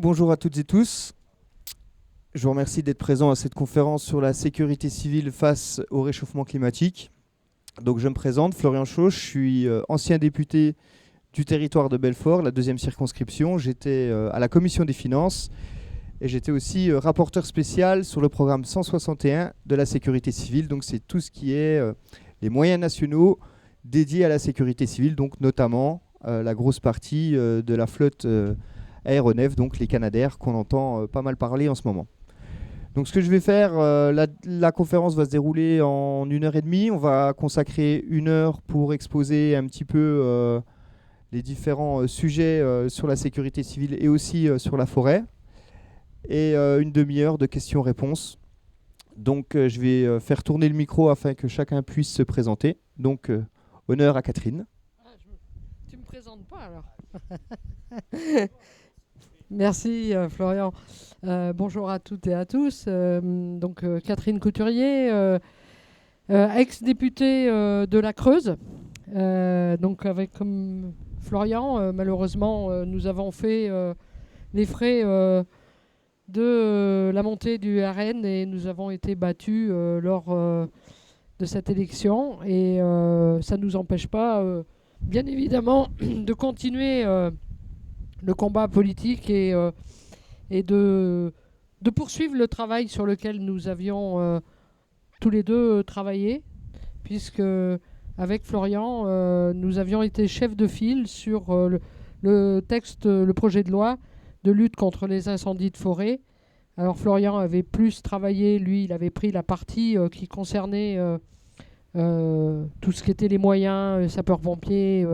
Bonjour à toutes et tous. Je vous remercie d'être présent à cette conférence sur la sécurité civile face au réchauffement climatique. Donc je me présente, Florian Chauche, je suis ancien député du territoire de Belfort, la deuxième circonscription. J'étais à la commission des finances et j'étais aussi rapporteur spécial sur le programme 161 de la sécurité civile. Donc c'est tout ce qui est les moyens nationaux dédiés à la sécurité civile, donc notamment la grosse partie de la flotte aéronef, donc les Canadair, qu'on entend pas mal parler en ce moment. Donc ce que je vais faire, la conférence va se dérouler en 1h30. On va consacrer 1 heure pour exposer un petit peu les différents sujets sur la sécurité civile et aussi sur la forêt. Et une demi-heure de questions-réponses. Donc je vais faire tourner le micro afin que chacun puisse se présenter. Donc honneur à Catherine. Tu me présentes pas alors. Merci Florian. Bonjour à toutes et à tous. Catherine Couturier, ex-députée de la Creuse. Avec comme Florian, malheureusement, nous avons fait les frais de la montée du RN et nous avons été battus lors de cette élection. Et ça ne nous empêche pas, bien évidemment, de continuer le combat politique et de poursuivre le travail sur lequel nous avions tous les deux travaillé, puisque avec Florian, nous avions été chefs de file sur le texte, le projet de loi de lutte contre les incendies de forêt. Alors Florian avait plus travaillé, lui, il avait pris la partie qui concernait tout ce qui était les moyens, sapeurs-pompiers,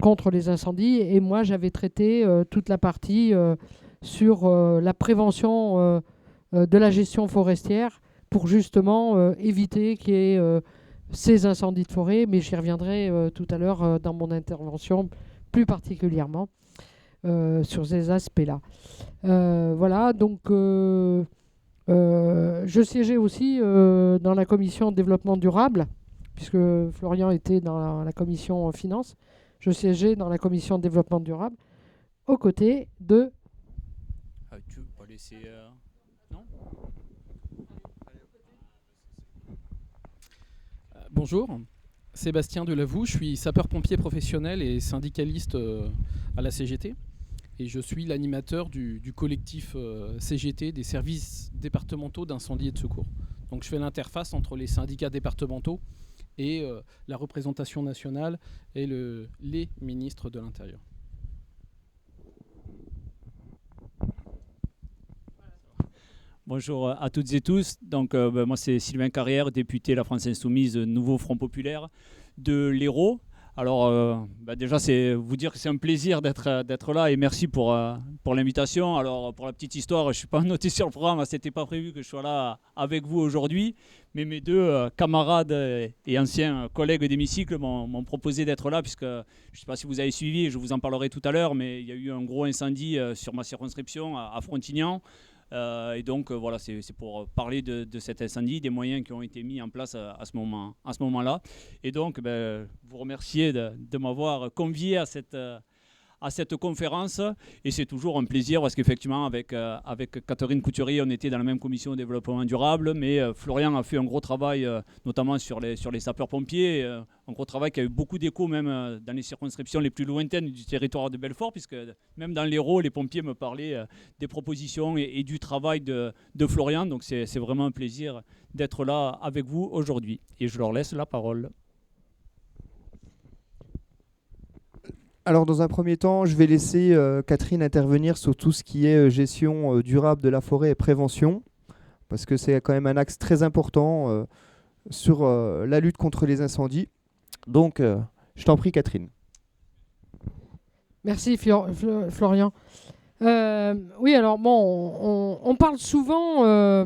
contre les incendies, et moi j'avais traité toute la partie sur la prévention de la gestion forestière pour justement éviter qu'il y ait ces incendies de forêt, mais j'y reviendrai tout à l'heure dans mon intervention plus particulièrement sur ces aspects-là. Voilà, donc je siégeais aussi dans la commission développement durable, puisque Florian était dans la commission finance. Je siégeais dans la commission développement durable, aux côtés de... Tu veux pas laisser... Non Bonjour, Sébastien Delavoux, je suis sapeur-pompier professionnel et syndicaliste à la CGT. Et je suis l'animateur du collectif CGT, des services départementaux d'incendie et de secours. Donc je fais l'interface entre les syndicats départementaux et la représentation nationale et les ministres de l'Intérieur. Bonjour à toutes et tous. Donc, moi, c'est Sylvain Carrière, député La France Insoumise, Nouveau Front Populaire de l'Hérault. Alors, déjà, c'est vous dire que c'est un plaisir d'être là et merci pour l'invitation. Alors, pour la petite histoire, je ne suis pas noté sur le programme, ce n'était pas prévu que je sois là avec vous aujourd'hui, mais mes deux camarades et anciens collègues d'hémicycle m'ont proposé d'être là, puisque je ne sais pas si vous avez suivi, je vous en parlerai tout à l'heure, mais il y a eu un gros incendie sur ma circonscription à Frontignan. Et donc voilà, c'est pour parler de cet incendie, des moyens qui ont été mis en place à ce moment-là. Et donc vous remercier de m'avoir convié à cette conférence, et c'est toujours un plaisir parce qu'effectivement avec Catherine Couturier on était dans la même commission de développement durable, mais Florian a fait un gros travail notamment sur les sapeurs-pompiers, un gros travail qui a eu beaucoup d'écho même dans les circonscriptions les plus lointaines du territoire de Belfort, puisque même dans l'Hérault les pompiers me parlaient des propositions et du travail de Florian. Donc c'est vraiment un plaisir d'être là avec vous aujourd'hui et je leur laisse la parole. Alors dans un premier temps, je vais laisser Catherine intervenir sur tout ce qui est gestion durable de la forêt et prévention, parce que c'est quand même un axe très important sur la lutte contre les incendies. Donc je t'en prie Catherine. Merci Florian. Oui, alors bon, on parle souvent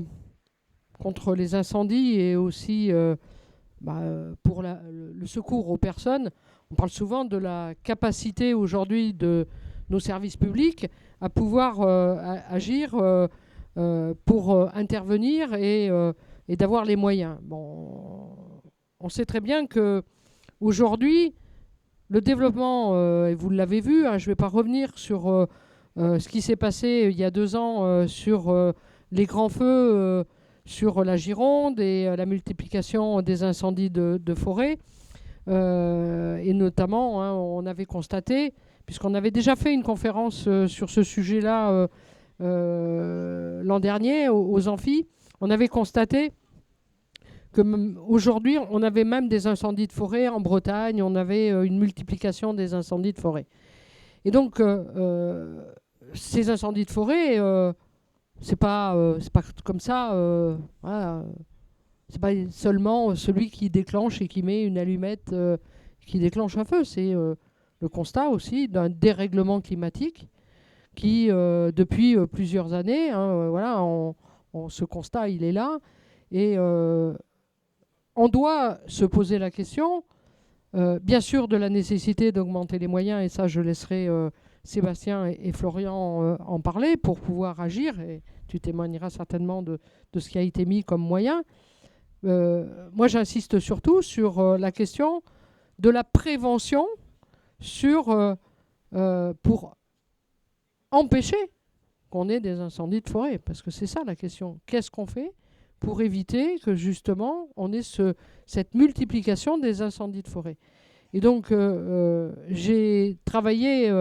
contre les incendies et aussi pour le secours aux personnes. On parle souvent de la capacité aujourd'hui de nos services publics à pouvoir agir pour intervenir et d'avoir les moyens. Bon, on sait très bien qu'aujourd'hui, le développement, et vous l'avez vu, je ne vais pas revenir sur ce qui s'est passé il y a 2 ans sur les grands feux sur la Gironde et la multiplication des incendies de forêt. Et notamment, hein, on avait constaté, puisqu'on avait déjà fait une conférence sur ce sujet-là l'an dernier aux amphis, on avait constaté qu'aujourd'hui, on avait même des incendies de forêt en Bretagne, on avait une multiplication des incendies de forêt. Et donc, ces incendies de forêt, c'est pas comme ça. Voilà, c'est pas seulement celui qui déclenche et qui met une allumette qui déclenche un feu. C'est le constat aussi d'un dérèglement climatique qui, depuis plusieurs années, hein, voilà, ce constat, il est là. Et on doit se poser la question, bien sûr, de la nécessité d'augmenter les moyens, et ça, je laisserai Sébastien et Florian en parler pour pouvoir agir, et tu témoigneras certainement de ce qui a été mis comme moyen. Moi, j'insiste surtout sur la question de la prévention pour empêcher qu'on ait des incendies de forêt, parce que c'est ça la question. Qu'est-ce qu'on fait pour éviter que justement on ait cette multiplication des incendies de forêt? Et donc, j'ai travaillé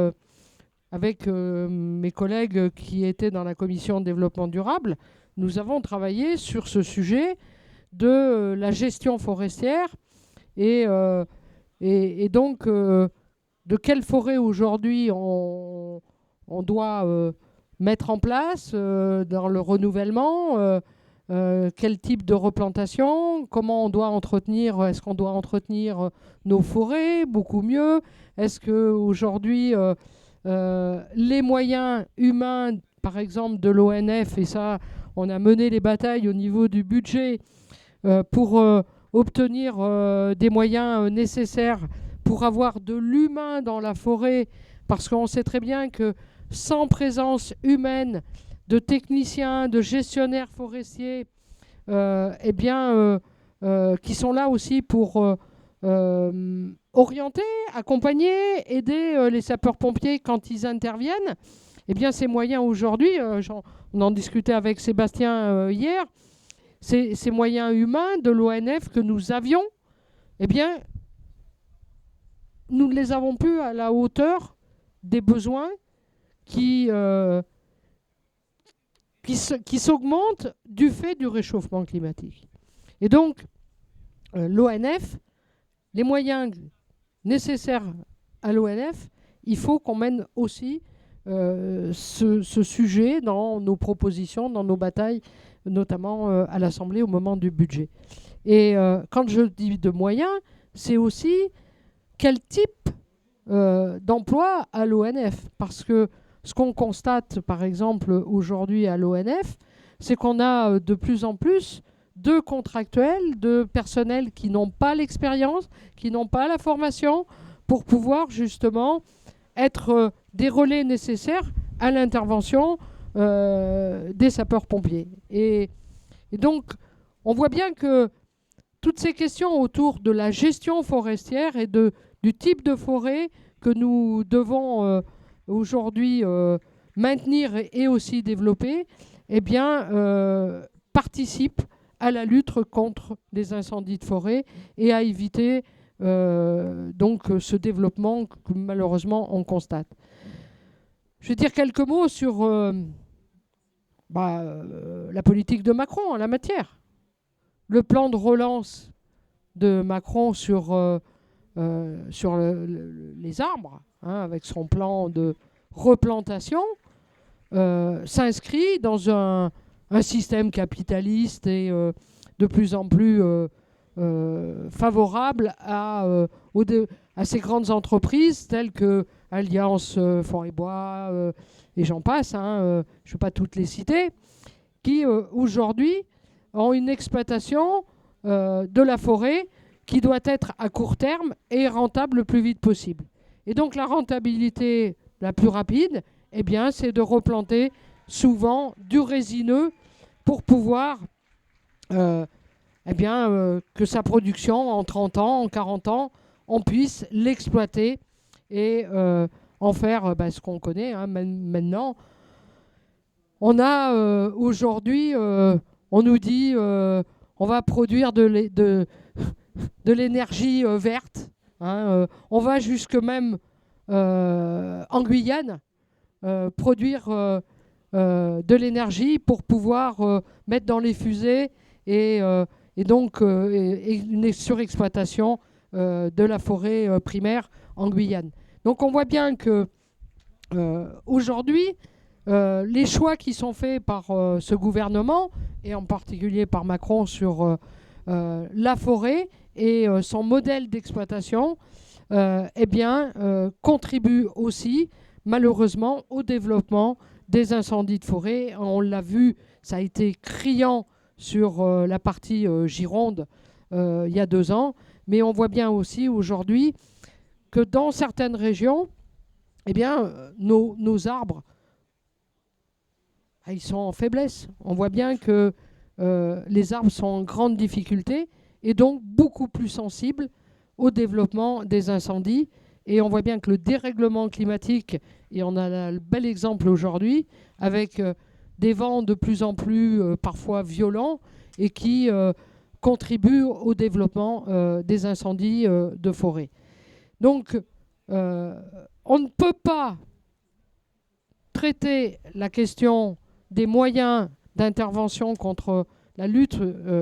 avec mes collègues qui étaient dans la commission développement durable. Nous avons travaillé sur ce sujet de la gestion forestière et donc de quelle forêt aujourd'hui on doit mettre en place dans le renouvellement, quel type de replantation, comment on doit entretenir, est-ce qu'on doit entretenir nos forêts beaucoup mieux, est-ce qu'aujourd'hui les moyens humains, par exemple de l'ONF, et ça on a mené les batailles au niveau du budget pour obtenir des moyens nécessaires pour avoir de l'humain dans la forêt, parce qu'on sait très bien que sans présence humaine de techniciens, de gestionnaires forestiers, qui sont là aussi pour orienter, accompagner, aider les sapeurs-pompiers quand ils interviennent, eh bien ces moyens aujourd'hui, on en discutait avec Sébastien hier, ces moyens humains de l'ONF que nous avions, eh bien, nous ne les avons plus à la hauteur des besoins qui s'augmentent du fait du réchauffement climatique. Et donc, l'ONF, les moyens nécessaires à l'ONF, il faut qu'on mène aussi ce sujet dans nos propositions, dans nos batailles, notamment à l'Assemblée au moment du budget. Et quand je dis de moyens, c'est aussi quel type d'emploi à l'ONF. Parce que ce qu'on constate, par exemple, aujourd'hui à l'ONF, c'est qu'on a de plus en plus de contractuels, de personnels qui n'ont pas l'expérience, qui n'ont pas la formation pour pouvoir justement être des relais nécessaires à l'intervention des sapeurs-pompiers. Et donc, on voit bien que toutes ces questions autour de la gestion forestière et du type de forêt que nous devons aujourd'hui maintenir et aussi développer, eh bien, participent à la lutte contre les incendies de forêt et à éviter donc ce développement que malheureusement on constate. Je vais dire quelques mots sur la politique de Macron en la matière. Le plan de relance de Macron sur les arbres, hein, avec son plan de replantation, s'inscrit dans un système capitaliste et de plus en plus favorable à ces grandes entreprises telles que Alliance Forêt et Bois et j'en passe, hein, je ne vais pas toutes les citer, qui aujourd'hui ont une exploitation de la forêt qui doit être à court terme et rentable le plus vite possible. Et donc la rentabilité la plus rapide, eh bien, c'est de replanter souvent du résineux pour pouvoir que sa production en 30 ans, en 40 ans, on puisse l'exploiter et en faire ce qu'on connaît maintenant. On a aujourd'hui, on nous dit on va produire de l'énergie verte. On va jusque même en Guyane produire de l'énergie pour pouvoir mettre dans les fusées et donc une surexploitation de la forêt primaire en Guyane. Donc on voit bien que aujourd'hui, les choix qui sont faits par ce gouvernement, et en particulier par Macron sur la forêt et son modèle d'exploitation, contribuent aussi malheureusement au développement des incendies de forêt. On l'a vu, ça a été criant sur la partie Gironde il y a 2 ans, mais on voit bien aussi aujourd'hui que dans certaines régions, nos arbres, ils sont en faiblesse. On voit bien que les arbres sont en grande difficulté et donc beaucoup plus sensibles au développement des incendies. Et on voit bien que le dérèglement climatique, et on a le bel exemple aujourd'hui, avec des vents de plus en plus parfois violents et qui contribuent au développement des incendies de forêt. Donc, on ne peut pas traiter la question des moyens d'intervention contre la lutte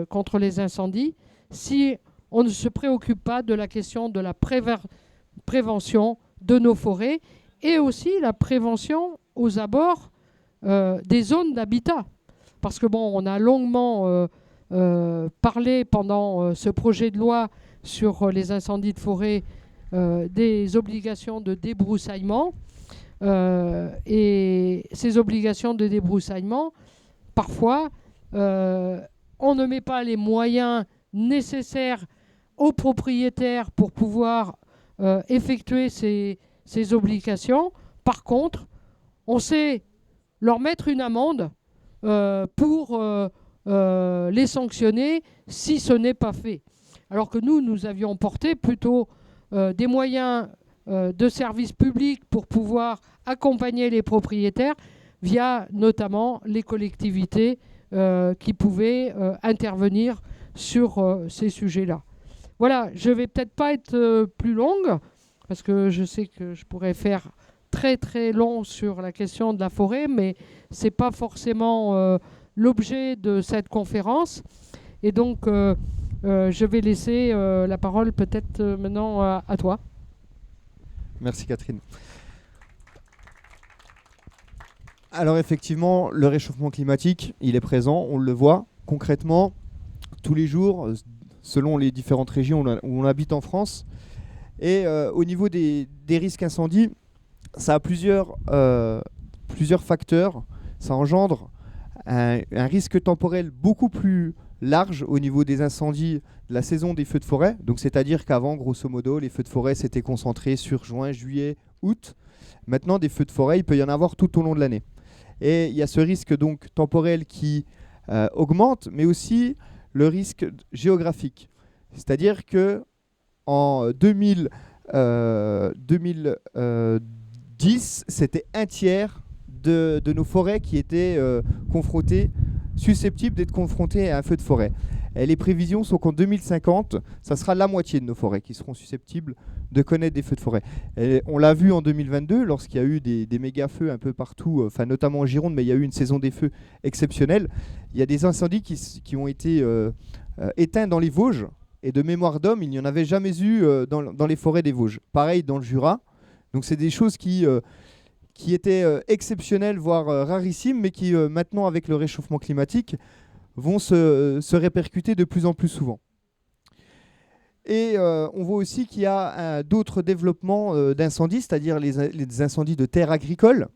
contre les incendies si on ne se préoccupe pas de la question de la prévention de nos forêts et aussi la prévention aux abords des zones d'habitat. Parce que on a longuement parlé pendant ce projet de loi sur les incendies de forêt des obligations de débroussaillement. Et ces obligations de débroussaillement, parfois, on ne met pas les moyens nécessaires aux propriétaires pour pouvoir effectuer ces obligations. Par contre, on sait leur mettre une amende pour les sanctionner si ce n'est pas fait. Alors que nous avions porté plutôt des moyens de services publics pour pouvoir accompagner les propriétaires via notamment les collectivités qui pouvaient intervenir sur ces sujets-là. Voilà, je ne vais peut-être pas être plus longue parce que je sais que je pourrais faire très très long sur la question de la forêt, mais ce n'est pas forcément l'objet de cette conférence. Et donc, je vais laisser la parole peut-être maintenant à toi. Merci Catherine. Alors effectivement, le réchauffement climatique, il est présent, on le voit concrètement tous les jours, selon les différentes régions où on habite en France. Et au niveau des risques incendies, ça a plusieurs facteurs. Ça engendre un risque temporel beaucoup plus large au niveau des incendies de la saison des feux de forêt. Donc c'est-à-dire qu'avant, grosso modo, les feux de forêt s'étaient concentrés sur juin, juillet, août. Maintenant, des feux de forêt, il peut y en avoir tout au long de l'année. Et il y a ce risque donc temporel qui augmente, mais aussi le risque géographique. C'est-à-dire que en 2010, c'était un tiers de nos forêts qui étaient susceptibles d'être confrontées à un feu de forêt. Et les prévisions sont qu'en 2050, ça sera la moitié de nos forêts qui seront susceptibles de connaître des feux de forêt. Et on l'a vu en 2022, lorsqu'il y a eu des méga-feux un peu partout, notamment en Gironde, mais il y a eu une saison des feux exceptionnelle. Il y a des incendies qui ont été éteints dans les Vosges. Et de mémoire d'homme, il n'y en avait jamais eu dans les forêts des Vosges. Pareil dans le Jura. Donc c'est des choses qui étaient exceptionnelles, voire rarissimes, mais qui maintenant, avec le réchauffement climatique, vont se répercuter de plus en plus souvent. Et on voit aussi qu'il y a d'autres développements d'incendies, c'est-à-dire les incendies de terres agricoles,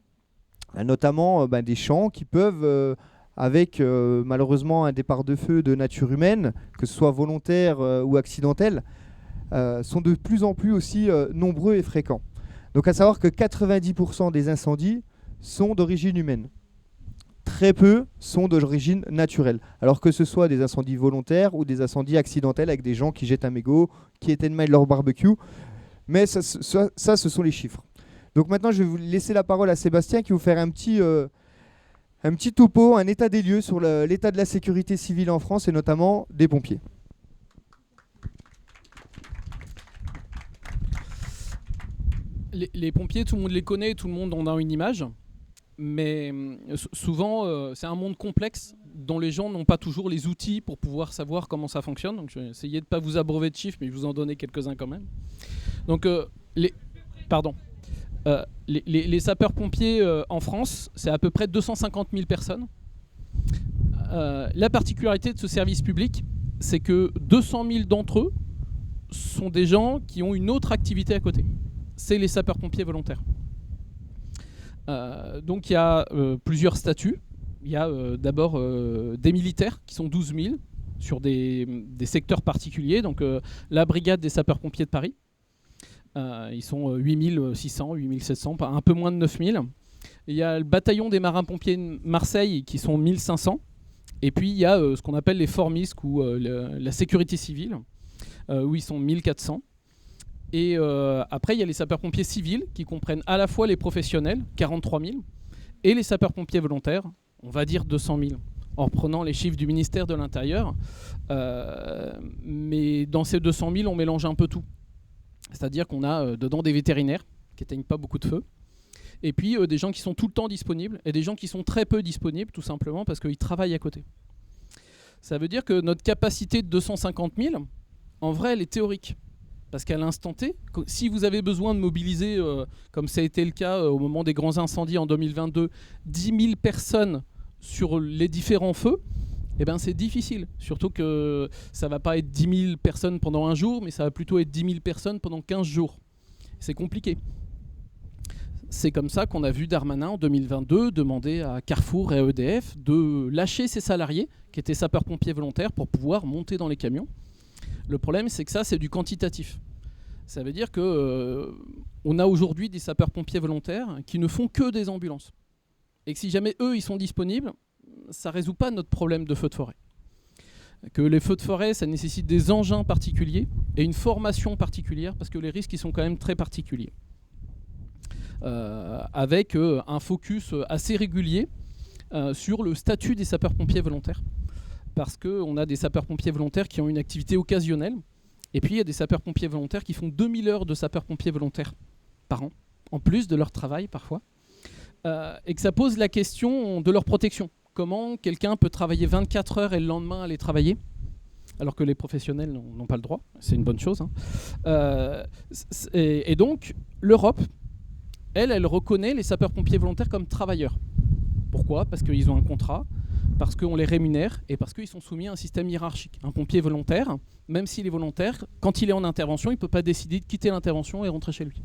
notamment des champs qui peuvent, avec malheureusement un départ de feu de nature humaine, que ce soit volontaire ou accidentel, sont de plus en plus aussi nombreux et fréquents. Donc à savoir que 90% des incendies sont d'origine humaine. Très peu sont d'origine naturelle. Alors que ce soit des incendies volontaires ou des incendies accidentels avec des gens qui jettent un mégot, qui éteignent leur barbecue. Mais ça, ce sont les chiffres. Donc maintenant, je vais vous laisser la parole à Sébastien qui va vous faire un petit topo, un état des lieux sur l'état de la sécurité civile en France et notamment des pompiers. Les pompiers, tout le monde les connaît, tout le monde en a une image. Mais souvent, c'est un monde complexe dont les gens n'ont pas toujours les outils pour pouvoir savoir comment ça fonctionne. Donc je vais essayer de ne pas vous abreuver de chiffres, mais je vous en donner quelques-uns quand même. Donc les sapeurs-pompiers en France, c'est à peu près 250 000 personnes. La particularité de ce service public, c'est que 200 000 d'entre eux sont des gens qui ont une autre activité à côté. C'est les sapeurs-pompiers volontaires. Donc il y a plusieurs statuts. Il y a d'abord des militaires qui sont 12 000 sur des secteurs particuliers. Donc la brigade des sapeurs-pompiers de Paris. Ils sont 8 600, 8 700, un peu moins de 9 000. Il y a le bataillon des marins-pompiers de Marseille qui sont 1 500. Et puis il y a ce qu'on appelle les FORMISC ou la sécurité civile où ils sont 1 400. Et après, il y a les sapeurs-pompiers civils qui comprennent à la fois les professionnels, 43 000, et les sapeurs-pompiers volontaires, on va dire 200 000, en reprenant les chiffres du ministère de l'Intérieur. Mais dans ces 200 000, on mélange un peu tout. C'est-à-dire qu'on a dedans des vétérinaires qui n'éteignent pas beaucoup de feu, et puis des gens qui sont tout le temps disponibles, et des gens qui sont très peu disponibles, tout simplement parce qu'ils travaillent à côté. Ça veut dire que notre capacité de 250 000, en vrai, elle est théorique. Parce qu'à l'instant T, si vous avez besoin de mobiliser, comme ça a été le cas au moment des grands incendies en 2022, 10 000 personnes sur les différents feux, eh ben c'est difficile. Surtout que ça ne va pas être 10 000 personnes pendant un jour, mais ça va plutôt être 10 000 personnes pendant 15 jours. C'est compliqué. C'est comme ça qu'on a vu Darmanin en 2022 demander à Carrefour et à EDF de lâcher ses salariés, qui étaient sapeurs-pompiers volontaires, pour pouvoir monter dans les camions. Le problème, c'est que ça, c'est du quantitatif. Ça veut dire qu'on a aujourd'hui des sapeurs-pompiers volontaires qui ne font que des ambulances. Et que si jamais eux, ils sont disponibles, ça ne résout pas notre problème de feux de forêt. Que les feux de forêt, ça nécessite des engins particuliers et une formation particulière, parce que les risques, ils sont quand même très particuliers. Avec un focus assez régulier sur le statut des sapeurs-pompiers volontaires. Parce qu'on a des sapeurs-pompiers volontaires qui ont une activité occasionnelle, et puis il y a des sapeurs-pompiers volontaires qui font 2000 heures de sapeurs-pompiers volontaires par an, en plus de leur travail parfois, et que ça pose la question de leur protection. Comment quelqu'un peut travailler 24 heures et le lendemain aller travailler, alors que les professionnels n'ont pas le droit, c'est une bonne chose. Et donc l'Europe, elle reconnaît les sapeurs-pompiers volontaires comme travailleurs. Pourquoi ? Parce qu'ils ont un contrat, parce qu'on les rémunère et parce qu'ils sont soumis à un système hiérarchique. Un pompier volontaire, même s'il est volontaire, quand il est en intervention, il ne peut pas décider de quitter l'intervention et rentrer chez lui.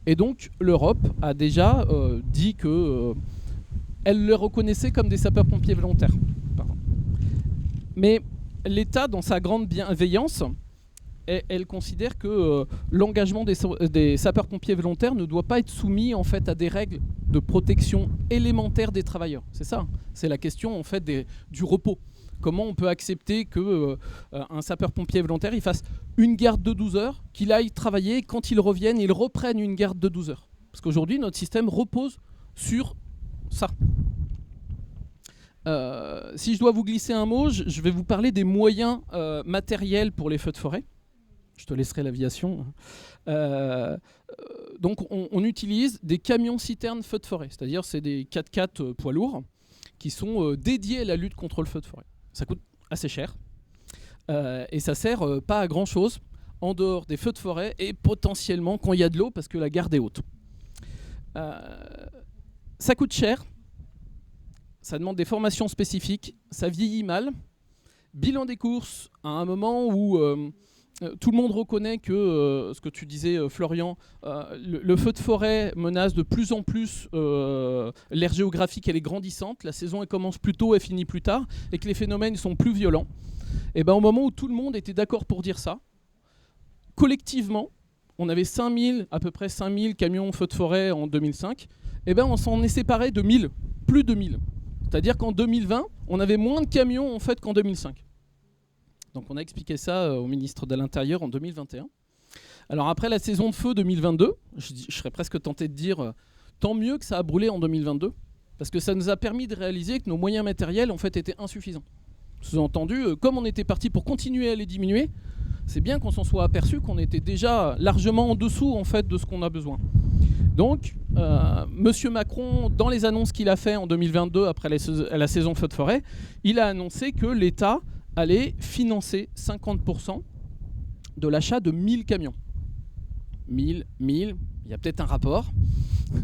Et donc l'Europe a déjà dit qu'elle les reconnaissait comme des sapeurs-pompiers volontaires. Pardon. Mais l'État, dans sa grande bienveillance, elle considère que l'engagement des sapeurs-pompiers volontaires ne doit pas être soumis en fait, à des règles de protection élémentaire des travailleurs. C'est ça, c'est la question en fait, du repos. Comment on peut accepter qu'un sapeur-pompier volontaire il fasse une garde de 12 heures, qu'il aille travailler, et quand il revienne, il reprenne une garde de 12 heures. Parce qu'aujourd'hui, notre système repose sur ça. Si je dois vous glisser un mot, je vais vous parler des moyens matériels pour les feux de forêt. Je te laisserai l'aviation. Donc on utilise des camions-citernes feux de forêt, c'est-à-dire c'est des 4x4 poids lourds qui sont dédiés à la lutte contre le feu de forêt. Ça coûte assez cher et ça sert pas à grand-chose en dehors des feux de forêt et potentiellement quand il y a de l'eau parce que la garde est haute. Ça coûte cher, ça demande des formations spécifiques, ça vieillit mal. Bilan des courses, à un moment où tout le monde reconnaît que, ce que tu disais Florian, le feu de forêt menace de plus en plus l'aire géographique, elle est grandissante, la saison elle commence plus tôt, elle finit plus tard, et que les phénomènes sont plus violents. Et ben, au moment où tout le monde était d'accord pour dire ça, collectivement, on avait à peu près 5000 camions feu de forêt en 2005, et ben on s'en est séparé de 1000, plus de 1000. C'est-à-dire qu'en 2020, on avait moins de camions en fait qu'en 2005. Donc on a expliqué ça au ministre de l'Intérieur en 2021. Alors après la saison de feu 2022, je serais presque tenté de dire tant mieux que ça a brûlé en 2022, parce que ça nous a permis de réaliser que nos moyens matériels en fait étaient insuffisants. Sous-entendu, comme on était parti pour continuer à les diminuer, c'est bien qu'on s'en soit aperçu qu'on était déjà largement en dessous en fait de ce qu'on a besoin. Donc, Monsieur Macron, dans les annonces qu'il a fait en 2022 après la saison feu de forêt, il a annoncé que l'État allait financer 50% de l'achat de 1000 camions. 1000, il y a peut-être un rapport,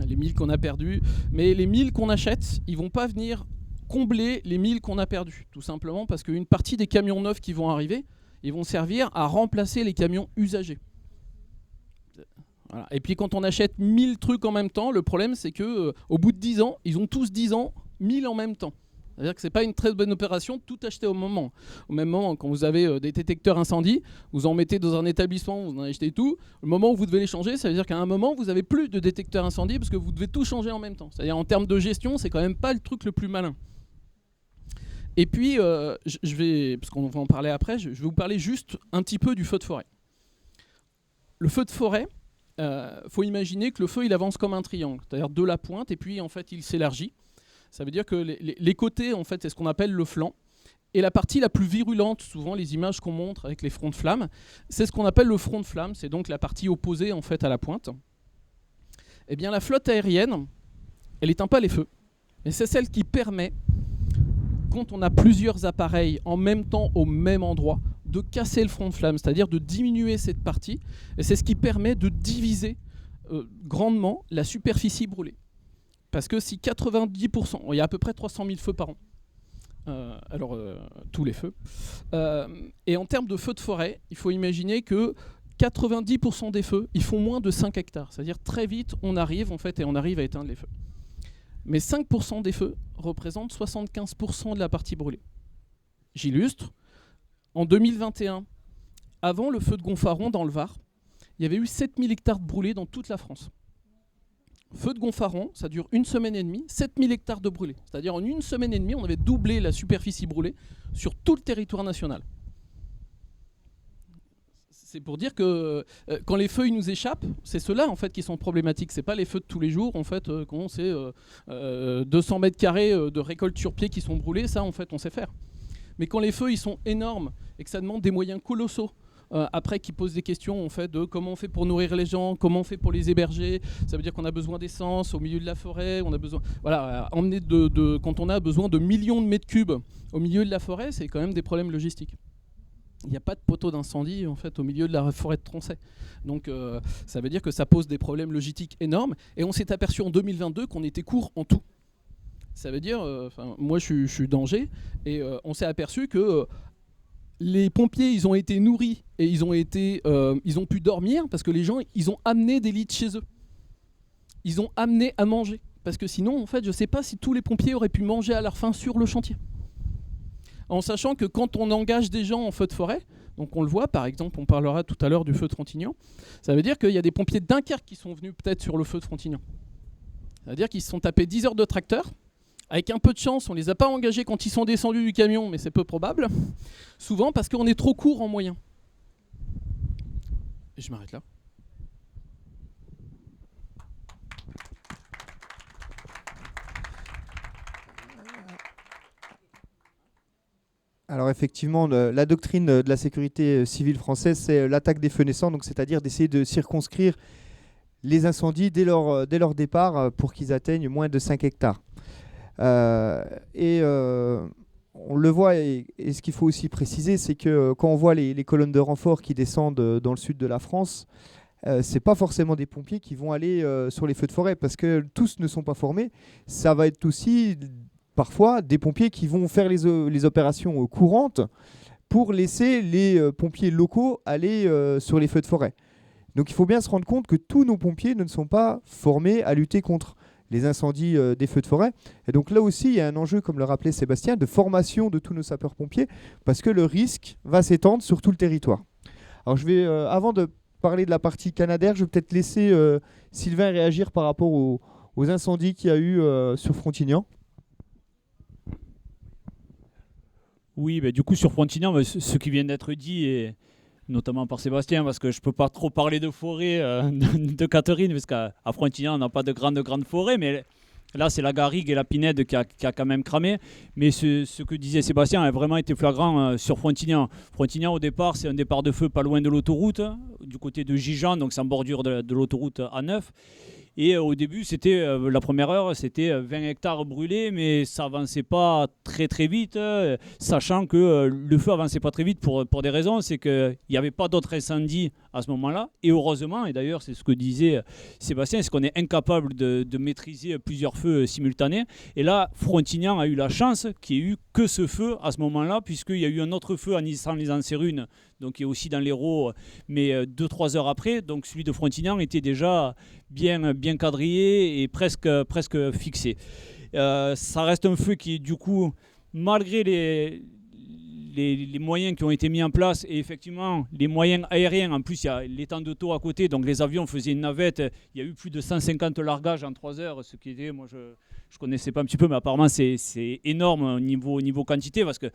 les 1000 qu'on a perdus, mais les 1000 qu'on achète, ils ne vont pas venir combler les 1000 qu'on a perdus, tout simplement parce qu'une partie des camions neufs qui vont arriver, ils vont servir à remplacer les camions usagés. Voilà. Et puis quand on achète 1000 trucs en même temps, le problème c'est que au bout de 10 ans, ils ont tous 10 ans, 1000 en même temps. C'est-à-dire que ce n'est pas une très bonne opération de tout acheter au moment. Au même moment, quand vous avez des détecteurs incendie, vous en mettez dans un établissement, vous en achetez tout. Le moment où vous devez les changer, ça veut dire qu'à un moment, vous n'avez plus de détecteurs incendie parce que vous devez tout changer en même temps. C'est-à-dire en termes de gestion, c'est quand même pas le truc le plus malin. Et puis, je vais, parce qu'on va en parler après, je vais vous parler juste un petit peu du feu de forêt. Le feu de forêt, faut imaginer que le feu, il avance comme un triangle, c'est-à-dire de la pointe, et puis en fait, il s'élargit. Ça veut dire que les côtés, en fait, c'est ce qu'on appelle le flanc. Et la partie la plus virulente, souvent les images qu'on montre avec les fronts de flamme, c'est ce qu'on appelle le front de flamme, c'est donc la partie opposée en fait à la pointe. Eh bien, la flotte aérienne, elle n'éteint pas les feux, mais c'est celle qui permet, quand on a plusieurs appareils en même temps au même endroit, de casser le front de flamme, c'est-à-dire de diminuer cette partie. Et c'est ce qui permet de diviser grandement la superficie brûlée. Parce que si 90%, il y a à peu près 300 000 feux par an, tous les feux, et en termes de feux de forêt, il faut imaginer que 90% des feux, ils font moins de 5 hectares. C'est-à-dire très vite, on arrive à éteindre les feux. Mais 5% des feux représentent 75% de la partie brûlée. J'illustre. En 2021, avant le feu de Gonfaron dans le Var, il y avait eu 7000 hectares de brûlés dans toute la France. Feu de Gonfaron, ça dure 1 semaine et demie, 7000 hectares de brûlés. C'est-à-dire en 1 semaine et demie, on avait doublé la superficie brûlée sur tout le territoire national. C'est pour dire que quand les feux ils nous échappent, c'est ceux-là en fait qui sont problématiques. C'est pas les feux de tous les jours en fait quand c'est 200 mètres carrés de récolte sur pied qui sont brûlés, ça en fait on sait faire. Mais quand les feux ils sont énormes et que ça demande des moyens colossaux, après qui posent des questions en fait de comment on fait pour nourrir les gens, comment on fait pour les héberger, ça veut dire qu'on a besoin d'essence au milieu de la forêt, on a besoin, voilà, emmener quand on a besoin de millions de mètres cubes au milieu de la forêt, c'est quand même des problèmes logistiques. Il n'y a pas de poteau d'incendie en fait au milieu de la forêt de Tronchet. Donc ça veut dire que ça pose des problèmes logistiques énormes. Et on s'est aperçu en 2022 qu'on était court en tout. Ça veut dire, moi je suis d'Angers, et on s'est aperçu que les pompiers ils ont été nourris et ils ont pu dormir parce que les gens ils ont amené des lits de chez eux. Ils ont amené à manger. Parce que sinon, en fait, je ne sais pas si tous les pompiers auraient pu manger à leur faim sur le chantier. En sachant que quand on engage des gens en feu de forêt, donc on le voit par exemple, on parlera tout à l'heure du feu de Frontignan, ça veut dire qu'il y a des pompiers de Dunkerque qui sont venus peut-être sur le feu de Frontignan. Ça veut dire qu'ils se sont tapés 10 heures de tracteur, avec un peu de chance, on ne les a pas engagés quand ils sont descendus du camion, mais c'est peu probable, souvent parce qu'on est trop court en moyens. Et je m'arrête là. Alors effectivement, la doctrine de la sécurité civile française, c'est l'attaque des feux naissants, donc c'est-à-dire d'essayer de circonscrire les incendies dès leur départ pour qu'ils atteignent moins de 5 hectares. On le voit, et ce qu'il faut aussi préciser, c'est que quand on voit les colonnes de renfort qui descendent dans le sud de la France, c'est pas forcément des pompiers qui vont aller sur les feux de forêt, parce que tous ne sont pas formés. Ça va être aussi parfois des pompiers qui vont faire les opérations courantes pour laisser les pompiers locaux aller sur les feux de forêt. Donc il faut bien se rendre compte que tous nos pompiers ne sont pas formés à lutter contre les incendies des feux de forêt. Et donc là aussi, il y a un enjeu, comme le rappelait Sébastien, de formation de tous nos sapeurs-pompiers, parce que le risque va s'étendre sur tout le territoire. Alors je vais, avant de parler de la partie canadaire, je vais peut-être laisser Sylvain réagir par rapport aux incendies qu'il y a eu sur Frontignan. Oui, bah, du coup sur Frontignan, ce qui vient d'être dit notamment par Sébastien, parce que je ne peux pas trop parler de forêt de Catherine, parce qu'à Frontignan, on n'a pas de grande forêt, mais là, c'est la garrigue et la pinède qui a quand même cramé. Mais ce que disait Sébastien a vraiment été flagrant sur Frontignan. Frontignan, au départ, c'est un départ de feu pas loin de l'autoroute, du côté de Gijan, donc c'est en bordure de l'autoroute A9. Et au début, la première heure, c'était 20 hectares brûlés, mais ça avançait pas très très vite, sachant que le feu avançait pas très vite pour des raisons, c'est qu'il n'y avait pas d'autres incendies à ce moment-là. Et heureusement, et d'ailleurs c'est ce que disait Sébastien, c'est qu'on est incapable de maîtriser plusieurs feux simultanés. Et là, Frontignan a eu la chance qu'il n'y ait eu que ce feu à ce moment-là, puisqu'il y a eu un autre feu à Nissan-les-Ancérunes, donc qui est aussi dans l'Hérault, mais 2-3 heures après. Donc celui de Frontignan était déjà bien quadrillé et presque fixé. Ça reste un feu qui, du coup, malgré les moyens qui ont été mis en place, et effectivement les moyens aériens, en plus il y a l'étang de Thau à côté, donc les avions faisaient une navette, il y a eu plus de 150 largages en 3 heures, ce qui était, moi je connaissais pas un petit peu, mais apparemment c'est énorme au niveau quantité, parce que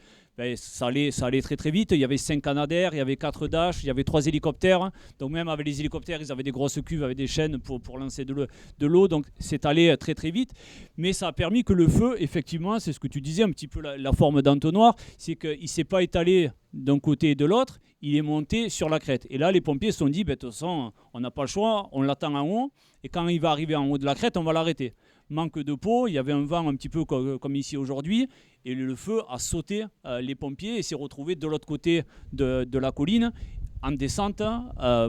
ça allait très très vite. Il y avait 5 Canadair, il y avait 4 Dash, il y avait 3 hélicoptères, donc même avec les hélicoptères ils avaient des grosses cuves avec des chaînes pour lancer de l'eau, donc c'est allé très très vite, mais ça a permis que le feu, effectivement, c'est ce que tu disais, un petit peu la forme d'entonnoir, c'est qu'il ne s'est pas étalé d'un côté et de l'autre, il est monté sur la crête. Et là, les pompiers se sont dit, de toute façon, on n'a pas le choix, on l'attend en haut, et quand il va arriver en haut de la crête, on va l'arrêter. Manque de peau, il y avait un vent un petit peu comme ici aujourd'hui, et le feu a sauté les pompiers et s'est retrouvé de l'autre côté de la colline, en descente,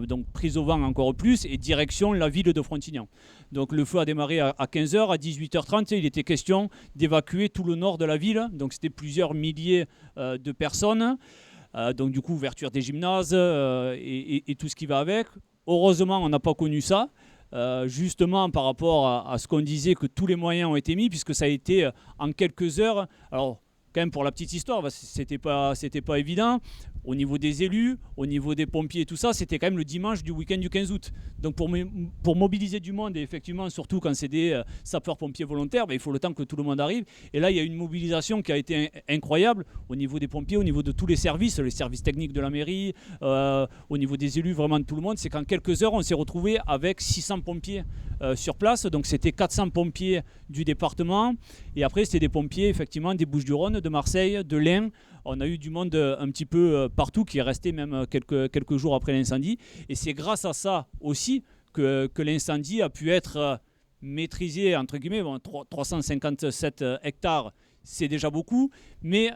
donc prise au vent encore plus, et direction la ville de Frontignan. Donc le feu a démarré à 15h, à 18h30, il était question d'évacuer tout le nord de la ville, donc c'était plusieurs milliers de personnes. Donc du coup, ouverture des gymnases et tout ce qui va avec. Heureusement, on n'a pas connu ça. Justement par rapport à ce qu'on disait, que tous les moyens ont été mis, puisque ça a été en quelques heures. Alors quand même, pour la petite histoire, c'était pas évident. Au niveau des élus, au niveau des pompiers et tout ça, c'était quand même le dimanche du week-end du 15 août. Donc pour mobiliser du monde, et effectivement, surtout quand c'est des sapeurs-pompiers volontaires, il faut le temps que tout le monde arrive. Et là, il y a une mobilisation qui a été incroyable au niveau des pompiers, au niveau de tous les services techniques de la mairie, au niveau des élus, vraiment de tout le monde. C'est qu'en quelques heures, on s'est retrouvé avec 600 pompiers sur place. Donc c'était 400 pompiers du département. Et après, c'était des pompiers, effectivement, des Bouches-du-Rhône, de Marseille, de l'Ain. On a eu du monde un petit peu partout qui est resté même quelques jours après l'incendie. Et c'est grâce à ça aussi que l'incendie a pu être maîtrisé, entre guillemets. 357 hectares, c'est déjà beaucoup, mais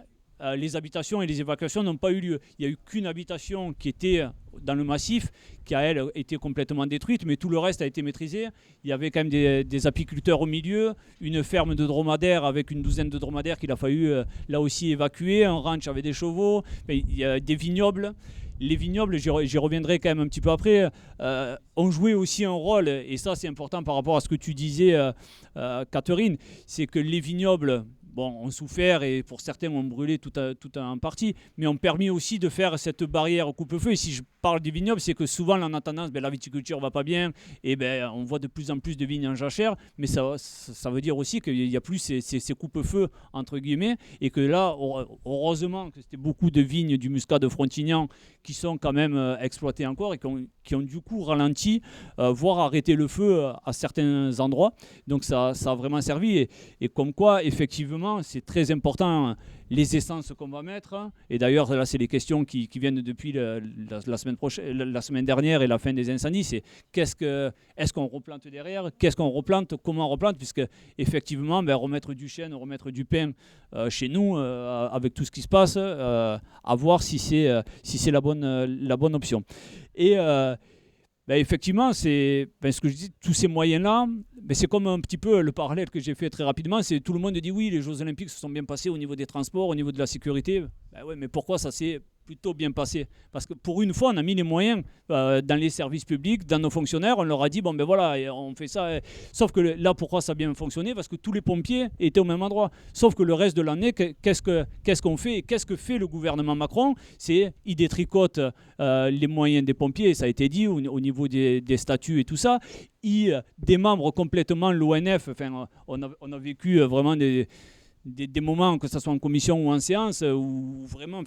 les habitations et les évacuations n'ont pas eu lieu. Il n'y a eu qu'une habitation qui était dans le massif, qui a, elle, été complètement détruite, mais tout le reste a été maîtrisé. Il y avait quand même des apiculteurs au milieu, une ferme de dromadaires avec une douzaine de dromadaires qu'il a fallu là aussi évacuer, un ranch avec des chevaux, il y a des vignobles. Les vignobles, j'y reviendrai quand même un petit peu après, ont joué aussi un rôle, et ça c'est important par rapport à ce que tu disais, Catherine, c'est que les vignobles ont souffert, et pour certains ont brûlé tout en partie, mais ont permis aussi de faire cette barrière coupe-feu. Et si je parle des vignobles, c'est que souvent on a tendance, la viticulture va pas bien, et on voit de plus en plus de vignes en jachère, mais ça veut dire aussi qu'il n'y a plus ces coupe-feux entre guillemets, et que là, heureusement que c'était beaucoup de vignes du muscat de Frontignan qui sont quand même exploitées encore, et qui ont du coup ralenti, voire arrêté le feu à certains endroits. Donc ça a vraiment servi, et comme quoi effectivement c'est très important les essences qu'on va mettre. Et d'ailleurs là c'est les questions qui viennent depuis la semaine dernière et la fin des incendies. C'est est-ce qu'on replante derrière, qu'est-ce qu'on replante, comment on replante, puisque effectivement remettre du chêne, remettre du pin chez nous, avec tout ce qui se passe, à voir si c'est la bonne option. Et effectivement, c'est ce que je dis, tous ces moyens-là, c'est comme un petit peu le parallèle que j'ai fait très rapidement, c'est tout le monde dit oui, les Jeux Olympiques se sont bien passés au niveau des transports, au niveau de la sécurité. Ouais, mais pourquoi ça s'est plutôt bien passé? Parce que pour une fois, on a mis les moyens dans les services publics, dans nos fonctionnaires, on leur a dit voilà, on fait ça. Sauf que là, pourquoi ça a bien fonctionné? Parce que tous les pompiers étaient au même endroit. Sauf que le reste de l'année, qu'est-ce qu'on fait, et qu'est-ce que fait le gouvernement Macron? C'est il détricote les moyens des pompiers, ça a été dit, au niveau des statuts et tout ça. Il démembre complètement l'ONF. Enfin, on a vécu vraiment des moments, que ce soit en commission ou en séance, où vraiment,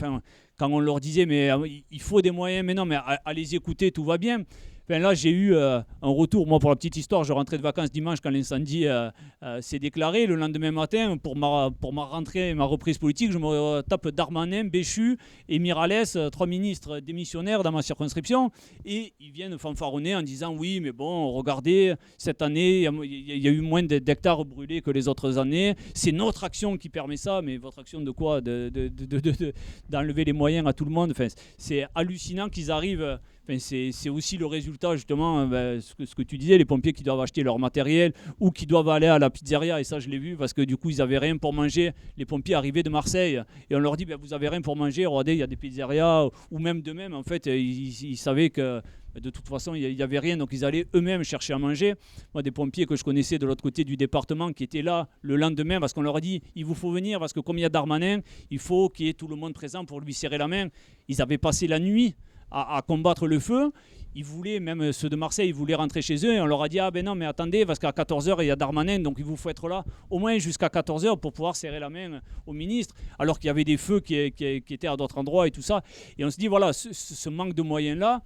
quand on leur disait mais il faut des moyens, mais non, mais allez écouter, tout va bien. Là, j'ai eu un retour. Moi, pour la petite histoire, je rentrais de vacances dimanche quand l'incendie s'est déclaré. Le lendemain matin, pour ma rentrée et ma reprise politique, je me tape Darmanin, Béchu et Miralles, 3 ministres démissionnaires dans ma circonscription. Et ils viennent fanfaronner en disant oui, mais bon, regardez, cette année, il y a eu moins d'hectares brûlés que les autres années. C'est notre action qui permet ça. Mais votre action de quoi? D'enlever les moyens à tout le monde. C'est hallucinant qu'ils arrivent. C'est aussi le résultat, justement, ce que tu disais, les pompiers qui doivent acheter leur matériel ou qui doivent aller à la pizzeria. Et ça, je l'ai vu parce que du coup, ils n'avaient rien pour manger. Les pompiers arrivaient de Marseille et on leur dit vous n'avez rien pour manger. Regardez, il y a des pizzerias. Ou même d'eux-mêmes, en fait, ils savaient que de toute façon, il n'y avait rien. Donc, ils allaient eux-mêmes chercher à manger. Moi, des pompiers que je connaissais de l'autre côté du département qui étaient là le lendemain parce qu'on leur a dit il vous faut venir parce que comme il y a Darmanin, il faut qu'il y ait tout le monde présent pour lui serrer la main. Ils avaient passé la nuit à combattre le feu. Ils voulaient, même ceux de Marseille, ils voulaient rentrer chez eux et on leur a dit ben non, mais attendez, parce qu'à 14h il y a Darmanin, donc il vous faut être là au moins jusqu'à 14h pour pouvoir serrer la main au ministre, alors qu'il y avait des feux qui étaient à d'autres endroits et tout ça. Et on se dit voilà, ce manque de moyens là,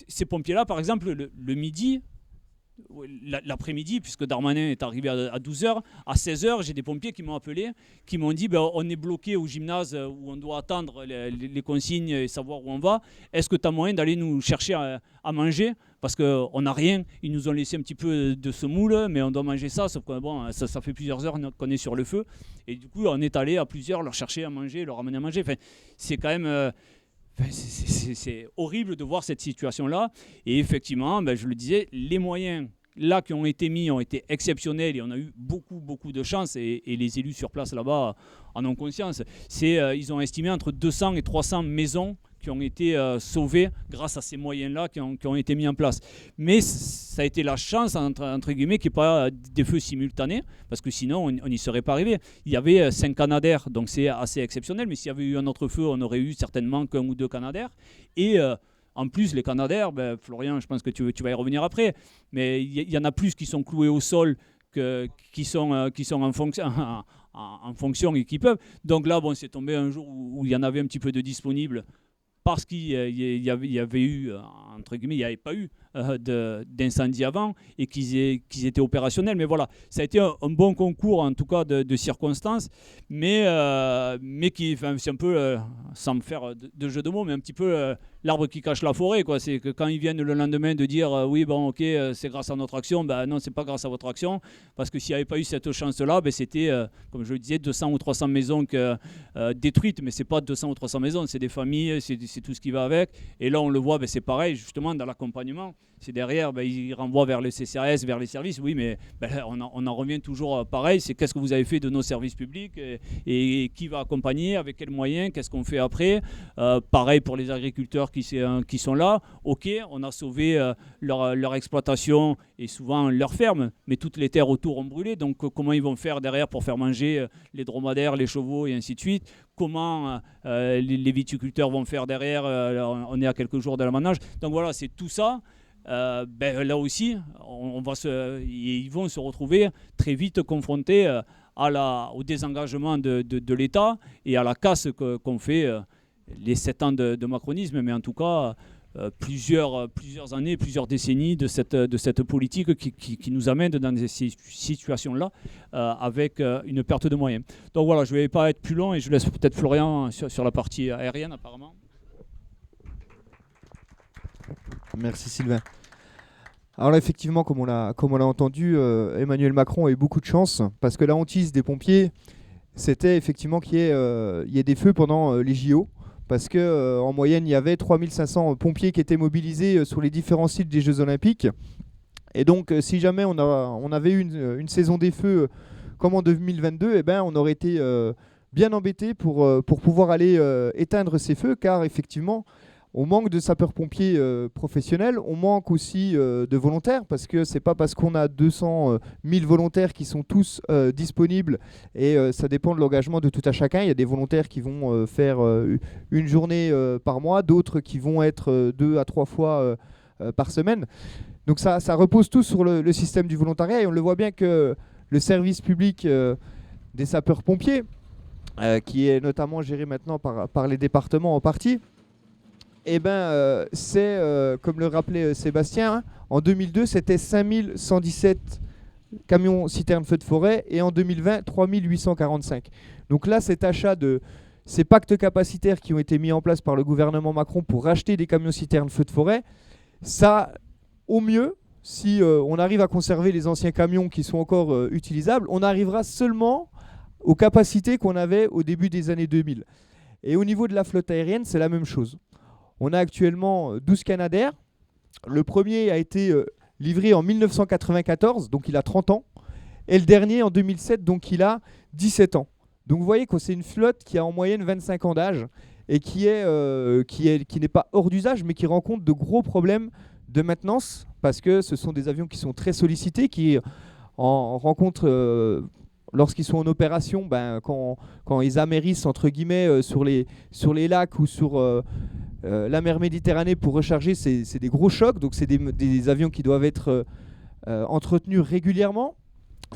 ces pompiers là par exemple le midi, l'après-midi, puisque Darmanin est arrivé à 12h, à 16h, j'ai des pompiers qui m'ont appelé, qui m'ont dit on est bloqué au gymnase où on doit attendre les consignes et savoir où on va. Est-ce que tu as moyen d'aller nous chercher à manger? Parce qu'on n'a rien. Ils nous ont laissé un petit peu de semoule, mais on doit manger ça. Sauf que ça fait plusieurs heures qu'on est sur le feu. Et du coup, on est allé à plusieurs leur chercher à manger, leur ramener à manger. C'est quand même... c'est horrible de voir cette situation-là. Et effectivement, je le disais, les moyens là qui ont été mis ont été exceptionnels et on a eu beaucoup de chance et les élus sur place là-bas en ont conscience. Ils ont estimé entre 200 et 300 maisons qui ont été sauvées grâce à ces moyens-là qui ont été mis en place. Mais ça a été la chance, entre guillemets, qu'il n'y ait pas des feux simultanés, parce que sinon, on n'y serait pas arrivé. Il y avait 5 Canadair, donc c'est assez exceptionnel, mais s'il y avait eu un autre feu, on aurait eu certainement qu'un ou deux Canadair. Et en plus, les Canadair, Florian, je pense que tu vas y revenir après, mais il y en a plus qui sont cloués au sol qui sont en fonction et qui peuvent. Donc là, c'est tombé un jour où il y en avait un petit peu de disponibles, parce qu'il y avait eu, entre guillemets, il n'y avait pas eu d'incendie avant et qu'ils étaient opérationnels. Mais voilà, ça a été un bon concours, en tout cas, de circonstances, mais qui, c'est un peu, sans me faire de jeu de mots, mais un petit peu l'arbre qui cache la forêt, quoi. C'est que quand ils viennent le lendemain de dire oui, ok, c'est grâce à notre action, non, c'est pas grâce à votre action, parce que s'il n'y avait pas eu cette chance-là, c'était, comme je le disais, 200 ou 300 maisons détruites, mais c'est pas 200 ou 300 maisons, c'est des familles, c'est tout ce qui va avec. Et là, on le voit, c'est pareil, justement, dans l'accompagnement. C'est derrière, ils renvoient vers le CCAS, vers les services. Oui, mais on en revient toujours pareil. C'est qu'est-ce que vous avez fait de nos services publics et qui va accompagner, avec quels moyens, qu'est-ce qu'on fait après. Pareil pour les agriculteurs qui sont là. Ok, on a sauvé leur exploitation et souvent leur ferme, mais toutes les terres autour ont brûlé. Donc comment ils vont faire derrière pour faire manger les dromadaires, les chevaux et ainsi de suite? Comment les viticulteurs vont faire derrière? On est à quelques jours de la vendange. Donc voilà, c'est tout ça. Là aussi, ils vont se retrouver très vite confrontés au désengagement de l'État et à la casse qu'ont fait les 7 ans de macronisme, mais en tout cas plusieurs années, plusieurs décennies de cette politique qui nous amène dans ces situations-là avec une perte de moyens. Donc voilà, je ne vais pas être plus long et je laisse peut-être Florian sur la partie aérienne apparemment. Merci Sylvain. Alors là, effectivement, comme on l'a entendu, Emmanuel Macron a eu beaucoup de chance parce que la hantise des pompiers, c'était effectivement qu'il y ait des feux pendant les JO. Parce qu'en moyenne, il y avait 3500 pompiers qui étaient mobilisés sur les différents sites des Jeux Olympiques. Et donc, si jamais on avait eu une saison des feux comme en 2022, on aurait été bien embêtés pour pouvoir aller éteindre ces feux, car effectivement, on manque de sapeurs-pompiers professionnels, on manque aussi de volontaires, parce que c'est pas parce qu'on a 200 000 volontaires qui sont tous disponibles, et ça dépend de l'engagement de tout à chacun. Il y a des volontaires qui vont faire une journée par mois, d'autres qui vont être 2 à 3 fois par semaine. Donc ça repose tout sur le système du volontariat, et on le voit bien que le service public des sapeurs-pompiers, qui est notamment géré maintenant par les départements en partie, et c'est, comme le rappelait Sébastien, hein, en 2002, c'était 5117 camions citernes feux de forêt, et en 2020, 3845. Donc là, cet achat de ces pactes capacitaires qui ont été mis en place par le gouvernement Macron pour racheter des camions citernes feux de forêt, ça, au mieux, si on arrive à conserver les anciens camions qui sont encore utilisables, on arrivera seulement aux capacités qu'on avait au début des années 2000. Et au niveau de la flotte aérienne, c'est la même chose. On a actuellement 12 Canadair. Le premier a été livré en 1994, donc il a 30 ans. Et le dernier en 2007, donc il a 17 ans. Donc vous voyez que c'est une flotte qui a en moyenne 25 ans d'âge et qui n'est pas hors d'usage, mais qui rencontre de gros problèmes de maintenance, parce que ce sont des avions qui sont très sollicités, qui en rencontrent, lorsqu'ils sont en opération, quand ils amérissent entre guillemets sur les lacs ou sur la mer Méditerranée pour recharger, c'est des gros chocs. Donc c'est des avions qui doivent être entretenus régulièrement.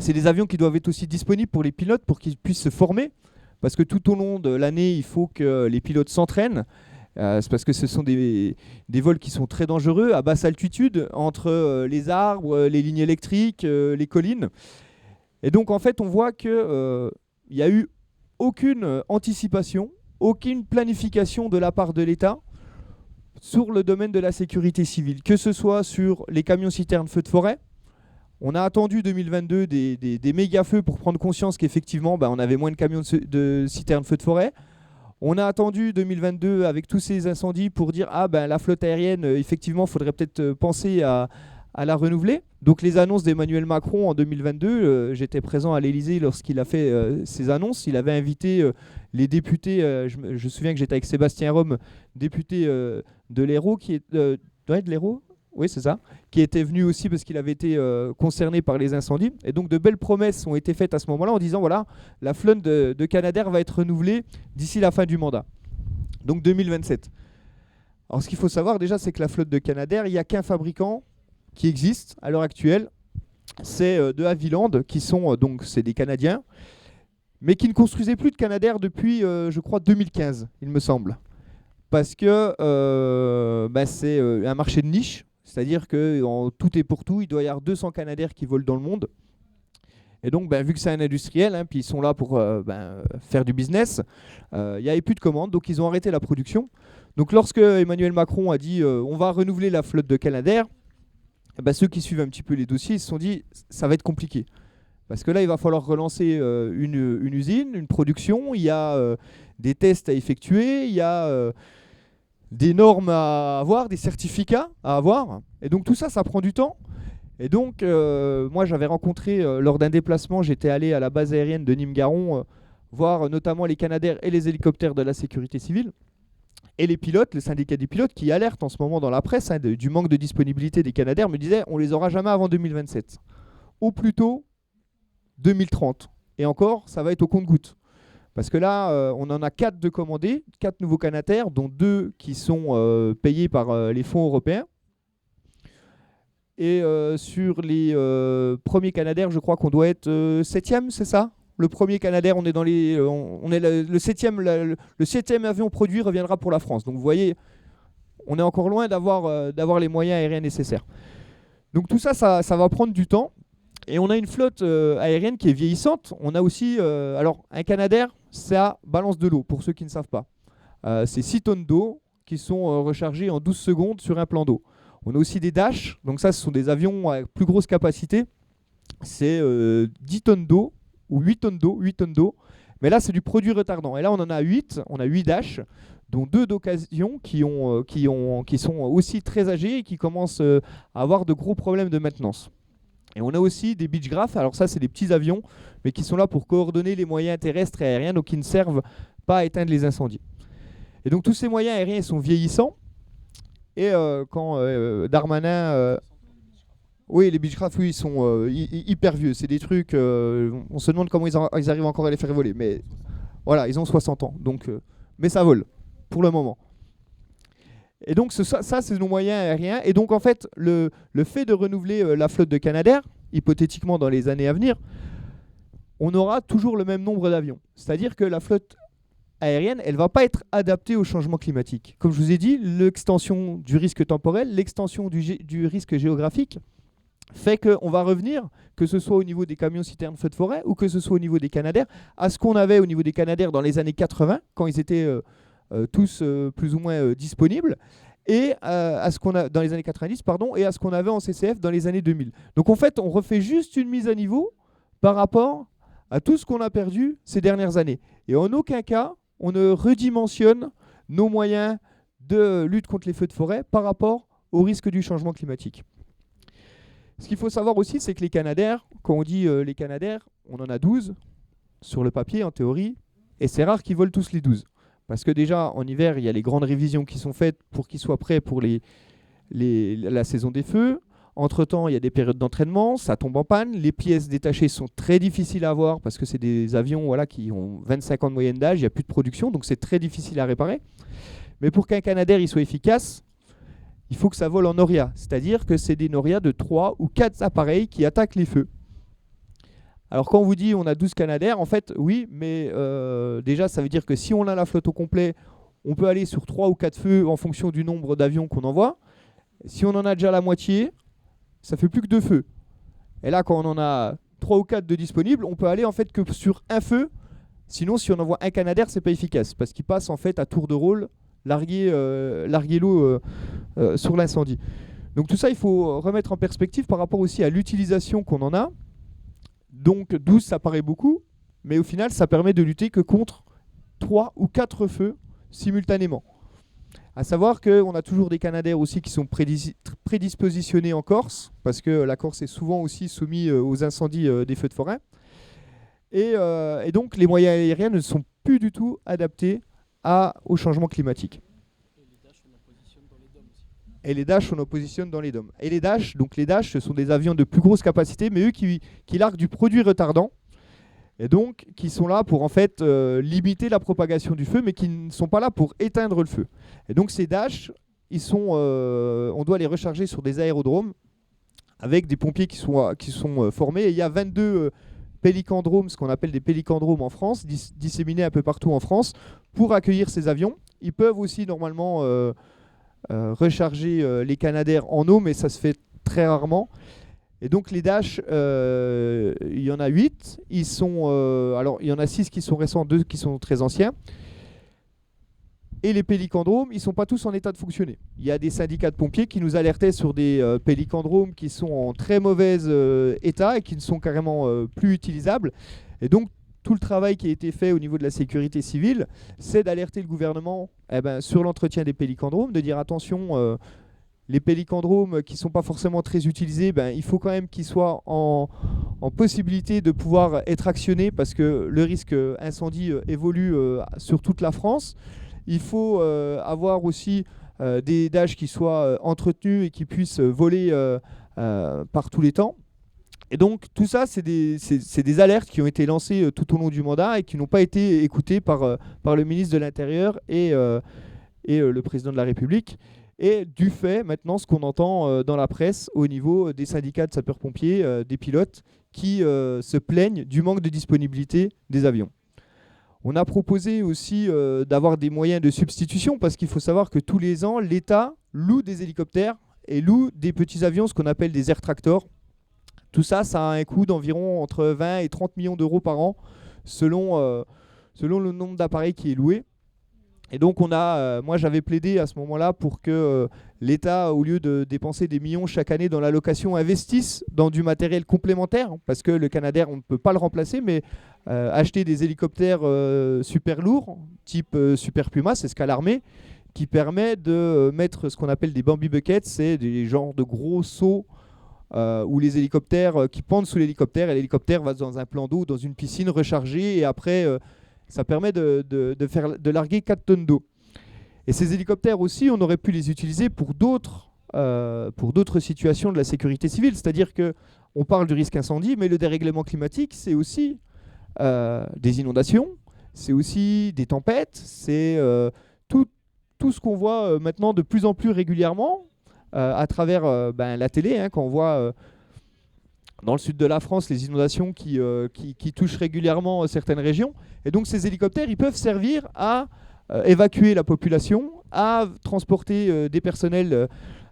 C'est des avions qui doivent être aussi disponibles pour les pilotes pour qu'ils puissent se former, parce que tout au long de l'année, il faut que les pilotes s'entraînent. C'est parce que ce sont des vols qui sont très dangereux, à basse altitude, entre les arbres, les lignes électriques, les collines. Et donc en fait, on voit qu'il n'y a eu aucune anticipation, aucune planification de la part de l'État sur le domaine de la sécurité civile, que ce soit sur les camions citernes feux de forêt. On a attendu 2022 des méga-feux pour prendre conscience qu'effectivement, on avait moins de camions de citernes feux de forêt. On a attendu 2022 avec tous ces incendies pour dire la flotte aérienne, effectivement, il faudrait peut-être penser à la renouveler. Donc les annonces d'Emmanuel Macron en 2022, j'étais présent à l'Élysée lorsqu'il a fait ces annonces. Il avait invité les députés, je me souviens que j'étais avec Sébastien Rome, député de l'Hérault, de l'Hérault ? Oui, c'est ça, qui était venu aussi parce qu'il avait été concerné par les incendies. Et donc de belles promesses ont été faites à ce moment-là en disant voilà, la flotte de Canadair va être renouvelée d'ici la fin du mandat, donc 2027. Alors ce qu'il faut savoir déjà, c'est que la flotte de Canadair, il n'y a qu'un fabricant qui existe à l'heure actuelle, c'est de Havilland, qui sont donc c'est des Canadiens, mais qui ne construisaient plus de Canadair depuis, je crois, 2015, il me semble. Parce que c'est un marché de niche. C'est-à-dire que en tout et pour tout, il doit y avoir 200 Canadair qui volent dans le monde. Et donc, vu que c'est un industriel, puis ils sont là pour faire du business, il n'y avait plus de commandes, donc ils ont arrêté la production. Donc lorsque Emmanuel Macron a dit on va renouveler la flotte de Canadair, ceux qui suivent un petit peu les dossiers, ils se sont dit ça va être compliqué. Parce que là, il va falloir relancer une usine, une production, il y a des tests à effectuer, il y a des normes à avoir, des certificats à avoir. Et donc tout ça, ça prend du temps. Et donc moi j'avais rencontré, lors d'un déplacement, j'étais allé à la base aérienne de Nîmes-Garons, voir notamment les Canadair et les hélicoptères de la sécurité civile. Et les pilotes, le syndicat des pilotes qui alertent en ce moment dans la presse du manque de disponibilité des Canadair, me disaient on les aura jamais avant 2027. Au plus tôt 2030. Et encore, ça va être au compte-gouttes. Parce que là, on en a 4 de commandés, 4 nouveaux Canadair, dont 2 qui sont payés par les fonds européens. Et sur les premiers Canadair, je crois qu'on doit être 7e, c'est ça ? Le premier Canadair, on est dans les, on est le 7e, le 7e avion produit reviendra pour la France. Donc vous voyez, on est encore loin d'avoir les moyens aériens nécessaires. Donc tout ça, ça va prendre du temps. Et on a une flotte aérienne qui est vieillissante. On a aussi, alors un Canadair, ça balance de l'eau, pour ceux qui ne savent pas. C'est 6 tonnes d'eau qui sont rechargées en 12 secondes sur un plan d'eau. On a aussi des Dash, donc ça ce sont des avions à plus grosse capacité. C'est 10 tonnes d'eau, ou 8 tonnes d'eau. Mais là c'est du produit retardant. Et là on en a 8, on a 8 Dash, dont 2 d'occasion qui sont aussi très âgés et qui commencent à avoir de gros problèmes de maintenance. Et on a aussi des Beechcraft, alors ça c'est des petits avions, mais qui sont là pour coordonner les moyens terrestres et aériens, donc qui ne servent pas à éteindre les incendies. Et donc tous ces moyens aériens sont vieillissants, et quand Darmanin... oui, les Beechcraft, oui, ils sont hyper vieux, c'est des trucs, on se demande comment ils arrivent encore à les faire voler, mais voilà, ils ont 60 ans, donc, mais ça vole, pour le moment. Et donc ça c'est nos moyens aériens. Et donc en fait, le fait de renouveler la flotte de Canadair, hypothétiquement dans les années à venir, on aura toujours le même nombre d'avions. C'est-à-dire que la flotte aérienne, elle ne va pas être adaptée au changement climatique. Comme je vous ai dit, l'extension du risque temporel, l'extension du risque géographique fait qu'on va revenir, que ce soit au niveau des camions-citernes feux de forêt ou que ce soit au niveau des Canadair, à ce qu'on avait au niveau des Canadair dans les années 80, quand ils étaient tous plus ou moins disponibles, et à ce qu'on a dans les années 90, pardon, et à ce qu'on avait en CCF dans les années 2000. Donc en fait, on refait juste une mise à niveau par rapport à tout ce qu'on a perdu ces dernières années. Et en aucun cas, on ne redimensionne nos moyens de lutte contre les feux de forêt par rapport au risque du changement climatique. Ce qu'il faut savoir aussi, c'est que les Canadair, quand on dit les Canadair, on en a 12 sur le papier, en théorie, et c'est rare qu'ils volent tous les 12. Parce que déjà, en hiver, il y a les grandes révisions qui sont faites pour qu'ils soient prêts pour la saison des feux. Entre-temps, il y a des périodes d'entraînement, ça tombe en panne. Les pièces détachées sont très difficiles à avoir parce que c'est des avions qui ont 25 ans de moyenne d'âge, il n'y a plus de production, donc c'est très difficile à réparer. Mais pour qu'un Canadair il soit efficace, il faut que ça vole en Noria, c'est-à-dire que c'est des Noria de 3 ou 4 appareils qui attaquent les feux. Alors quand on vous dit on a 12 Canadair, en fait oui, mais déjà ça veut dire que si on a la flotte au complet, on peut aller sur 3 ou 4 feux en fonction du nombre d'avions qu'on envoie. Si on en a déjà la moitié, ça fait plus que 2 feux. Et là quand on en a 3 ou 4 de disponibles, on peut aller en fait que sur un feu. Sinon si on envoie un Canadair, c'est pas efficace, parce qu'il passe en fait à tour de rôle larguer l'eau sur l'incendie. Donc tout ça, il faut remettre en perspective par rapport aussi à l'utilisation qu'on en a. Donc 12, ça paraît beaucoup, mais au final, ça permet de lutter que contre 3 ou 4 feux simultanément. À savoir qu'on a toujours des Canadair aussi qui sont prédispositionnés en Corse, parce que la Corse est souvent aussi soumise aux incendies des feux de forêt. Et donc les moyens aériens ne sont plus du tout adaptés au changement climatique. Et les Dash, on en positionne dans les DOM. Et les Dash, ce sont des avions de plus grosse capacité, mais eux qui larguent du produit retardant, et donc qui sont là pour en fait limiter la propagation du feu, mais qui ne sont pas là pour éteindre le feu. Et donc ces Dash, on doit les recharger sur des aérodromes avec des pompiers qui sont formés. Et il y a 22 pélicandromes, ce qu'on appelle des pélicandromes en France, disséminés un peu partout en France, pour accueillir ces avions. Ils peuvent aussi normalement recharger les Canadair en eau, mais ça se fait très rarement. Et donc les Dash, il y en a 8. Alors il y en a 6 qui sont récents, 2 qui sont très anciens. Et les pélicandromes, ils ne sont pas tous en état de fonctionner. Il y a des syndicats de pompiers qui nous alertaient sur des pélicandromes qui sont en très mauvais état et qui ne sont carrément plus utilisables. Et donc, tout le travail qui a été fait au niveau de la sécurité civile, c'est d'alerter le gouvernement sur l'entretien des pélicandromes, de dire attention, les pélicandromes qui ne sont pas forcément très utilisés, il faut quand même qu'ils soient en possibilité de pouvoir être actionnés parce que le risque incendie évolue sur toute la France. Il faut avoir aussi des Dash qui soient entretenus et qui puissent voler par tous les temps. Et donc tout ça, c'est des alertes qui ont été lancées tout au long du mandat et qui n'ont pas été écoutées par le ministre de l'Intérieur et le président de la République. Et du fait, maintenant, ce qu'on entend dans la presse au niveau des syndicats de sapeurs-pompiers, des pilotes, qui se plaignent du manque de disponibilité des avions. On a proposé aussi d'avoir des moyens de substitution parce qu'il faut savoir que tous les ans, l'État loue des hélicoptères et loue des petits avions, ce qu'on appelle des air tractors. Tout ça, ça a un coût d'environ entre 20 et 30 millions d'euros par an selon le nombre d'appareils qui est loué. Et donc moi j'avais plaidé à ce moment-là pour que l'État, au lieu de dépenser des millions chaque année dans la location, investisse dans du matériel complémentaire, parce que le Canadair, on ne peut pas le remplacer, mais acheter des hélicoptères super lourds, type Super Puma, c'est ce qu'a l'armée, qui permet de mettre ce qu'on appelle des Bambi Buckets, c'est des genres de gros seaux où les hélicoptères qui pendent sous l'hélicoptère, et l'hélicoptère va dans un plan d'eau, dans une piscine rechargée, et après ça permet de larguer 4 tonnes d'eau. Et ces hélicoptères aussi, on aurait pu les utiliser pour d'autres situations de la sécurité civile. C'est-à-dire qu'on parle du risque incendie, mais le dérèglement climatique, c'est aussi des inondations, c'est aussi des tempêtes, c'est tout ce qu'on voit maintenant de plus en plus régulièrement à travers la télé, quand on voit dans le sud de la France, les inondations qui touchent régulièrement certaines régions. Et donc ces hélicoptères, ils peuvent servir à évacuer la population, à transporter des personnels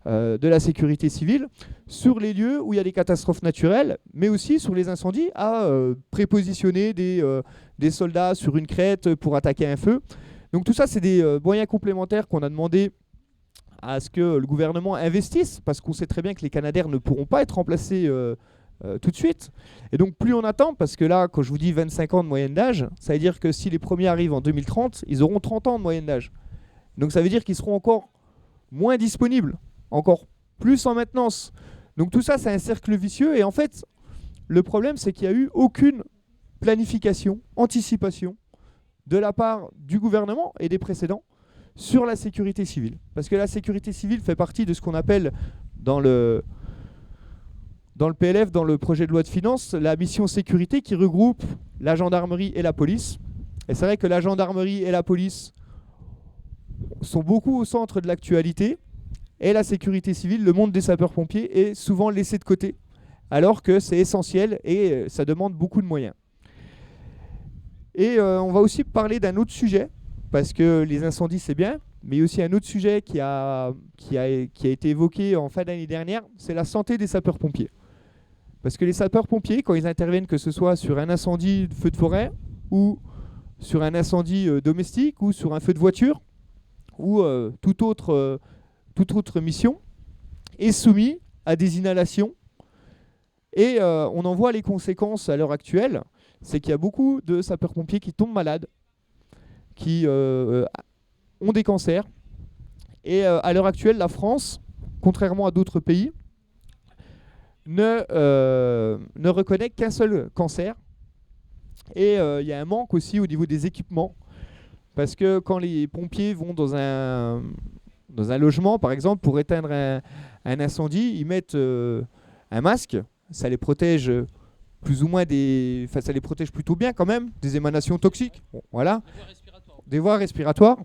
de la sécurité civile sur les lieux où il y a des catastrophes naturelles, mais aussi sur les incendies, à prépositionner des soldats sur une crête pour attaquer un feu. Donc tout ça, c'est des moyens complémentaires qu'on a demandé à ce que le gouvernement investisse, parce qu'on sait très bien que les Canadair ne pourront pas être remplacés tout de suite. Et donc plus on attend, parce que là, quand je vous dis 25 ans de moyenne d'âge, ça veut dire que si les premiers arrivent en 2030, ils auront 30 ans de moyenne d'âge. Donc ça veut dire qu'ils seront encore moins disponibles, encore plus en maintenance. Donc tout ça, c'est un cercle vicieux. Et en fait, le problème, c'est qu'il n'y a eu aucune planification, anticipation de la part du gouvernement et des précédents sur la sécurité civile. Parce que la sécurité civile fait partie de ce qu'on appelle dans le PLF, dans le projet de loi de finances, la mission sécurité qui regroupe la gendarmerie et la police. Et c'est vrai que la gendarmerie et la police sont beaucoup au centre de l'actualité, et la sécurité civile, le monde des sapeurs-pompiers, est souvent laissé de côté, alors que c'est essentiel et ça demande beaucoup de moyens. Et on va aussi parler d'un autre sujet, parce que les incendies c'est bien, mais il y a aussi un autre sujet qui a été évoqué en fin d'année dernière, c'est la santé des sapeurs-pompiers. Parce que les sapeurs-pompiers, quand ils interviennent, que ce soit sur un incendie de feu de forêt, ou sur un incendie domestique, ou sur un feu de voiture, ou toute autre mission, est soumis à des inhalations. Et on en voit les conséquences à l'heure actuelle, c'est qu'il y a beaucoup de sapeurs-pompiers qui tombent malades, qui ont des cancers. Et à l'heure actuelle, la France, contrairement à d'autres pays, ne reconnaît qu'un seul cancer. Et il y a un manque aussi au niveau des équipements. Parce que quand les pompiers vont dans un logement, par exemple, pour éteindre un incendie, ils mettent un masque. Ça les protège plus ou moins ça les protège plutôt bien quand même des émanations toxiques. Bon, voilà. Des voies respiratoires.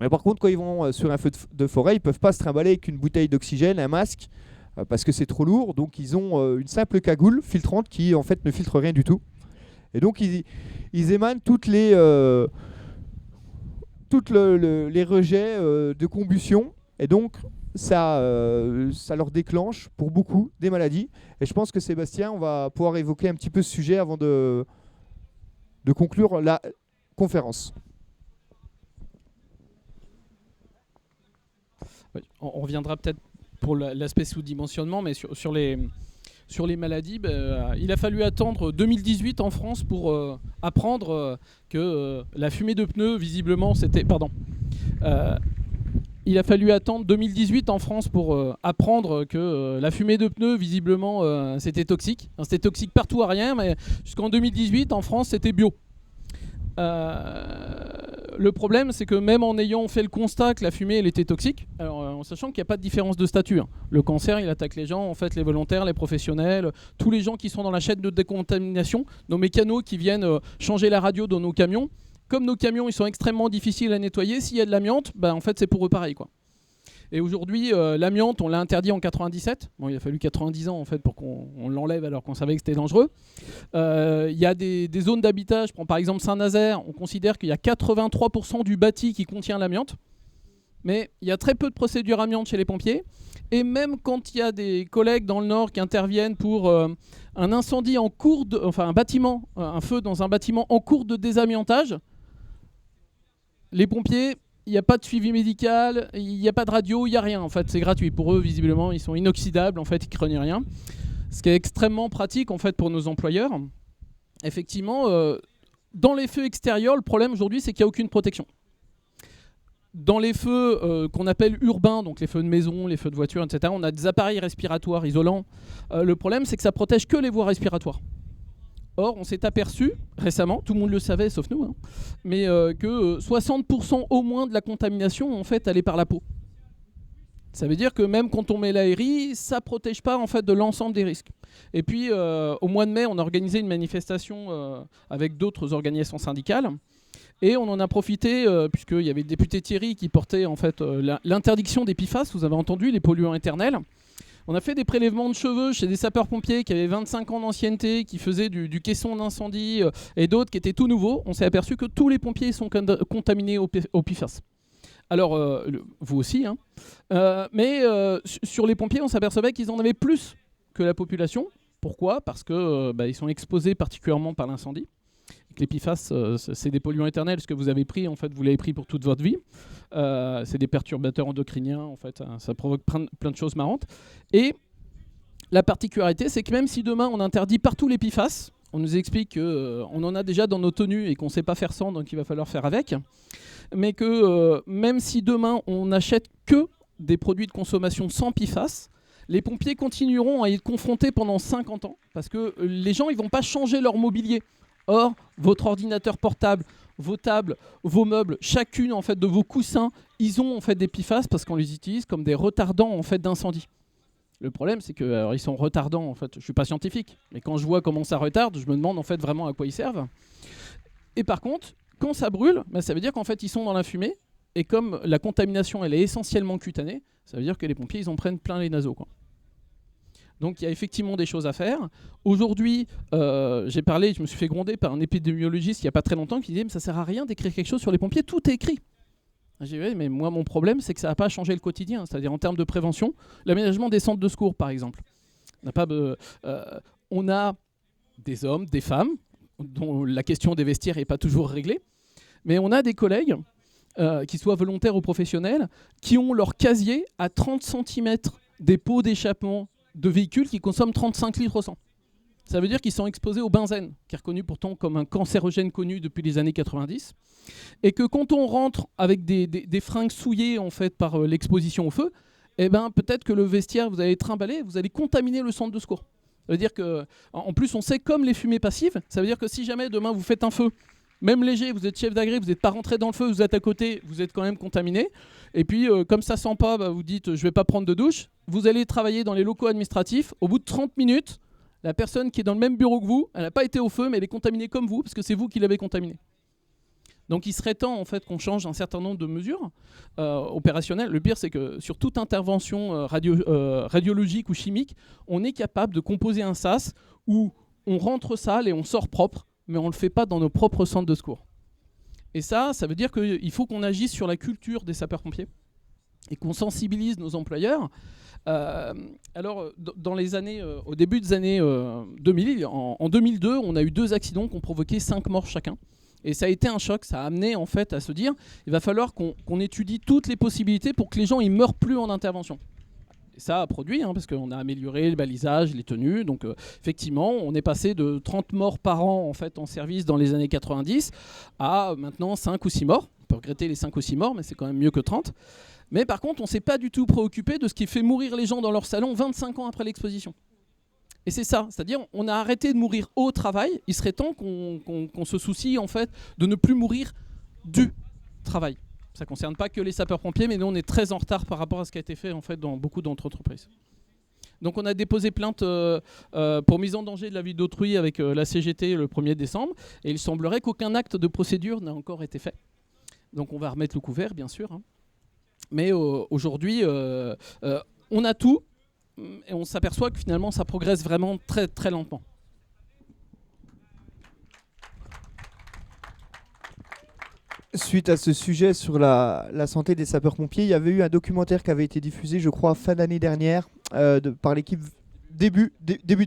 Mais par contre, quand ils vont sur un feu de forêt, ils ne peuvent pas se trimballer avec une bouteille d'oxygène, un masque, parce que c'est trop lourd. Donc ils ont une simple cagoule filtrante qui en fait ne filtre rien du tout. Et donc ils émanent toutes les rejets de combustion. Et donc ça leur déclenche pour beaucoup des maladies. Et je pense que Sébastien, on va pouvoir évoquer un petit peu ce sujet avant de conclure la conférence. On reviendra peut-être pour l'aspect sous-dimensionnement, mais sur les maladies, il a fallu attendre 2018 en France pour apprendre que la fumée de pneus, visiblement, c'était... il a fallu attendre 2018 en France pour apprendre que la fumée de pneus, visiblement, c'était toxique. C'était toxique partout à rien, mais jusqu'en 2018, en France, c'était bio. Le problème, c'est que même en ayant fait le constat que la fumée elle était toxique, alors, en sachant qu'il n'y a pas de différence de statut, hein. Le cancer, il attaque les gens, en fait, les volontaires, les professionnels, tous les gens qui sont dans la chaîne de décontamination, nos mécanos qui viennent changer la radio dans nos camions. Comme nos camions, ils sont extrêmement difficiles à nettoyer, s'il y a de l'amiante, en fait, c'est pour eux pareil, quoi. Et aujourd'hui, l'amiante, on l'a interdit en 97. Bon, il a fallu 90 ans en fait pour qu'on l'enlève alors qu'on savait que c'était dangereux. Il y a des zones d'habitat, je prends par exemple Saint-Nazaire, on considère qu'il y a 83% du bâti qui contient l'amiante. Mais il y a très peu de procédures amiante chez les pompiers. Et même quand il y a des collègues dans le Nord qui interviennent pour un incendie en cours un feu dans un bâtiment en cours de désamiantage, les pompiers... Il n'y a pas de suivi médical, il n'y a pas de radio, il n'y a rien. En fait, c'est gratuit. Pour eux, visiblement, ils sont inoxydables. En fait, ils ne craignent rien. Ce qui est extrêmement pratique en fait, pour nos employeurs. Effectivement, dans les feux extérieurs, le problème aujourd'hui, c'est qu'il n'y a aucune protection. Dans les feux qu'on appelle urbains, donc les feux de maison, les feux de voiture, etc., on a des appareils respiratoires isolants. Le problème, c'est que ça ne protège que les voies respiratoires. Or, on s'est aperçu récemment, tout le monde le savait sauf nous, hein, mais que 60% au moins de la contamination, en fait, elle est par la peau. Ça veut dire que même quand on met l'ARI, ça ne protège pas en fait, de l'ensemble des risques. Et puis, au mois de mai, on a organisé une manifestation avec d'autres organisations syndicales. Et on en a profité, puisqu'il y avait le député Thierry qui portait en fait, l'interdiction des PFAS, vous avez entendu, les polluants éternels. On a fait des prélèvements de cheveux chez des sapeurs-pompiers qui avaient 25 ans d'ancienneté, qui faisaient du caisson d'incendie et d'autres qui étaient tout nouveaux. On s'est aperçu que tous les pompiers sont contaminés au PFAS. Alors, vous aussi, hein. Mais sur les pompiers, on s'apercevait qu'ils en avaient plus que la population. Pourquoi ? Parce que ils sont exposés particulièrement par l'incendie. Les PFAS, c'est des polluants éternels. Ce que vous avez pris, en fait, vous l'avez pris pour toute votre vie. C'est des perturbateurs endocriniens, en fait. Ça provoque plein de choses marrantes. Et la particularité, c'est que même si demain on interdit partout les PFAS, on nous explique qu'on en a déjà dans nos tenues et qu'on ne sait pas faire sans, donc il va falloir faire avec. Mais que même si demain on n'achète que des produits de consommation sans PFAS, les pompiers continueront à y être confrontés pendant 50 ans parce que les gens ils vont pas changer leur mobilier. Or, votre ordinateur portable, vos tables, vos meubles, chacune en fait de vos coussins, ils ont en fait des PFAS parce qu'on les utilise comme des retardants en fait d'incendie. Le problème, c'est qu'ils sont retardants en fait. Je suis pas scientifique, mais quand je vois comment ça retarde, je me demande en fait vraiment à quoi ils servent. Et par contre, quand ça brûle, ça veut dire qu'en fait ils sont dans la fumée. Et comme la contamination elle est essentiellement cutanée, ça veut dire que les pompiers ils en prennent plein les naseaux, quoi. Donc il y a effectivement des choses à faire. Aujourd'hui, j'ai parlé, je me suis fait gronder par un épidémiologiste il n'y a pas très longtemps qui disait mais ça sert à rien d'écrire quelque chose sur les pompiers, tout est écrit. J'ai dit oui, mais moi mon problème c'est que ça n'a pas changé le quotidien, c'est-à-dire en termes de prévention, l'aménagement des centres de secours par exemple. On a des hommes, des femmes, dont la question des vestiaires n'est pas toujours réglée, mais on a des collègues, qui soient volontaires ou professionnels, qui ont leur casier à 30 cm des pots d'échappement de véhicules qui consomment 35 litres au 100. Ça veut dire qu'ils sont exposés au benzène, qui est reconnu pourtant comme un cancérogène connu depuis les années 90. Et que quand on rentre avec des fringues souillées en fait, par l'exposition au feu, peut-être que le vestiaire, vous allez trimballer, vous allez contaminer le centre de secours. Ça veut dire qu'en plus, on sait comme les fumées passives, ça veut dire que si jamais demain vous faites un feu, même léger, vous êtes chef d'agré, vous n'êtes pas rentré dans le feu, vous êtes à côté, vous êtes quand même contaminé. Et puis, comme ça sent pas, vous dites je ne vais pas prendre de douche. Vous allez travailler dans les locaux administratifs. Au bout de 30 minutes, la personne qui est dans le même bureau que vous, elle n'a pas été au feu, mais elle est contaminée comme vous, parce que c'est vous qui l'avez contaminée. Donc il serait temps en fait, qu'on change un certain nombre de mesures opérationnelles. Le pire, c'est que sur toute intervention radiologique ou chimique, on est capable de composer un SAS où on rentre sale et on sort propre, mais on ne le fait pas dans nos propres centres de secours. Et ça veut dire qu'il faut qu'on agisse sur la culture des sapeurs-pompiers et qu'on sensibilise nos employeurs. Dans les années, au début des années 2000, en 2002, on a eu 2 accidents qui ont provoqué 5 morts chacun. Et ça a été un choc, ça a amené en fait à se dire il va falloir qu'on étudie toutes les possibilités pour que les gens ne meurent plus en intervention. Et ça a produit, parce qu'on a amélioré le balisage, les tenues. Donc effectivement, on est passé de 30 morts par an en fait, en service dans les années 90 à maintenant 5 ou 6 morts. On peut regretter les 5 ou 6 morts, mais c'est quand même mieux que 30. Mais par contre, on ne s'est pas du tout préoccupé de ce qui fait mourir les gens dans leur salon 25 ans après l'exposition. Et c'est ça, c'est-à-dire on a arrêté de mourir au travail. Il serait temps qu'on se soucie en fait, de ne plus mourir du travail. Ça ne concerne pas que les sapeurs-pompiers, mais nous on est très en retard par rapport à ce qui a été fait en fait, dans beaucoup d'entreprises. Donc on a déposé plainte pour mise en danger de la vie d'autrui avec la CGT le 1er décembre. Et il semblerait qu'aucun acte de procédure n'a encore été fait. Donc on va remettre le couvert, bien sûr. Mais aujourd'hui, on a tout. Et on s'aperçoit que finalement ça progresse vraiment très très lentement. Suite à ce sujet sur la santé des sapeurs-pompiers, il y avait eu un documentaire qui avait été diffusé, je crois, fin d'année dernière, par l'équipe début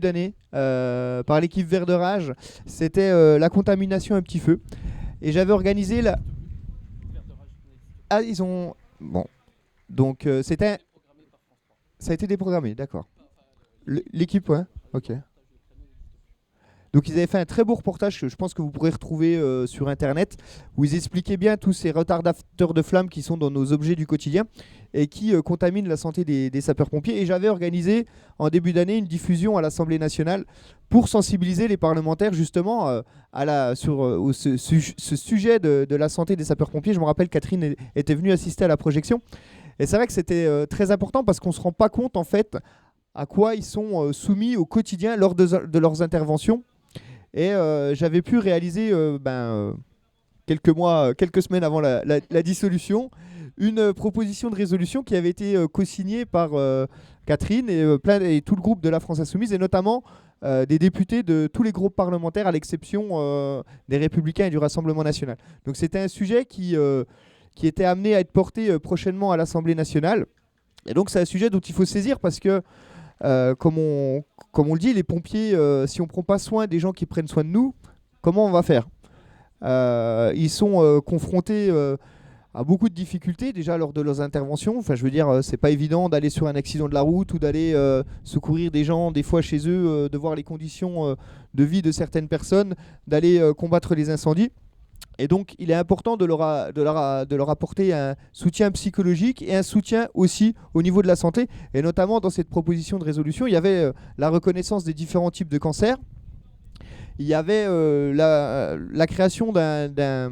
d'année, par l'équipe Vert de Rage. C'était la contamination à petit feu. Et j'avais organisé la... Ah, ils ont... Bon. Donc, c'était... Ça a été déprogrammé, d'accord. L'équipe, ouais, ok. Donc ils avaient fait un très beau reportage que je pense que vous pourrez retrouver sur internet, où ils expliquaient bien tous ces retardateurs de flammes qui sont dans nos objets du quotidien et qui contaminent la santé des sapeurs-pompiers. Et j'avais organisé en début d'année une diffusion à l'Assemblée nationale pour sensibiliser les parlementaires justement sur ce sujet de la santé des sapeurs-pompiers. Je me rappelle, Catherine était venue assister à la projection. Et c'est vrai que c'était très important parce qu'on ne se rend pas compte en fait à quoi ils sont soumis au quotidien lors de leurs interventions. Et j'avais pu réaliser quelques semaines avant la dissolution, une proposition de résolution qui avait été co-signée par Catherine et tout le groupe de la France Insoumise, et notamment des députés de tous les groupes parlementaires, à l'exception des Républicains et du Rassemblement national. Donc c'était un sujet qui était amené à être porté prochainement à l'Assemblée nationale. Et donc c'est un sujet dont il faut saisir parce que, comme on le dit, les pompiers, si on ne prend pas soin des gens qui prennent soin de nous, comment on va faire ? Ils sont confrontés à beaucoup de difficultés déjà lors de leurs interventions. Enfin, je veux dire, c'est pas évident d'aller sur un accident de la route ou d'aller secourir des gens, des fois chez eux, de voir les conditions de vie de certaines personnes, d'aller combattre les incendies. Et donc, il est important de leur apporter un soutien psychologique et un soutien aussi au niveau de la santé. Et notamment, dans cette proposition de résolution, il y avait la reconnaissance des différents types de cancers. Il y avait la création d'un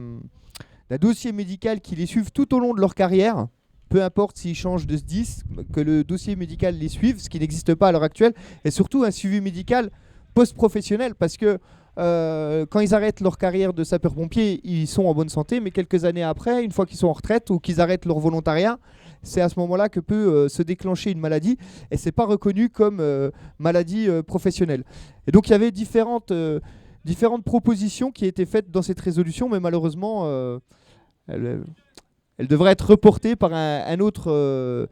dossier médical qui les suive tout au long de leur carrière, peu importe s'ils changent de SDIS, que le dossier médical les suive, ce qui n'existe pas à l'heure actuelle, et surtout un suivi médical post-professionnel, parce que quand ils arrêtent leur carrière de sapeur-pompier, ils sont en bonne santé, mais quelques années après, une fois qu'ils sont en retraite ou qu'ils arrêtent leur volontariat, c'est à ce moment-là que peut se déclencher une maladie, et c'est pas reconnu comme maladie professionnelle. Et donc il y avait différentes propositions qui étaient faites dans cette résolution, mais malheureusement, elle devrait être reportée par un autre...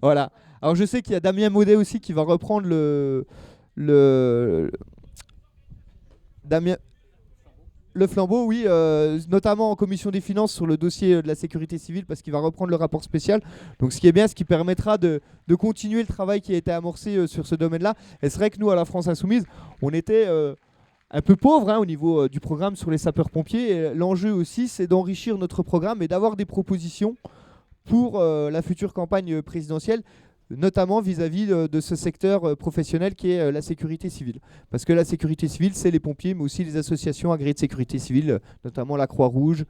Voilà. Alors je sais qu'il y a Damien Maudet aussi qui va reprendre le flambeau, oui, notamment en commission des finances sur le dossier de la sécurité civile, parce qu'il va reprendre le rapport spécial. Donc ce qui est bien, ce qui permettra de continuer le travail qui a été amorcé sur ce domaine-là. Et c'est vrai que nous, à la France Insoumise, on était un peu pauvres au niveau du programme sur les sapeurs-pompiers. Et l'enjeu aussi, c'est d'enrichir notre programme et d'avoir des propositions pour la future campagne présidentielle, notamment vis-à-vis de ce secteur professionnel qui est la sécurité civile. Parce que la sécurité civile, c'est les pompiers, mais aussi les associations agréées de sécurité civile, notamment la Croix-Rouge,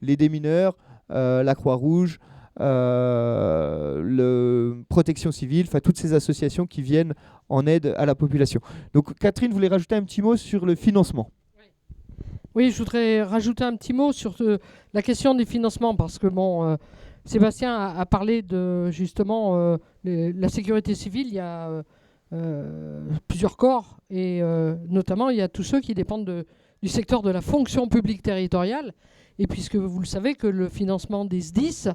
les démineurs, la Croix-Rouge, Protection civile, enfin toutes ces associations qui viennent en aide à la population. Donc Catherine voulait rajouter un petit mot sur le financement. Oui, je voudrais rajouter un petit mot sur la question des financements, parce que Sébastien a parlé de justement la sécurité civile. Il y a plusieurs corps et notamment il y a tous ceux qui dépendent du secteur de la fonction publique territoriale. Et puisque vous le savez que le financement des SDIS,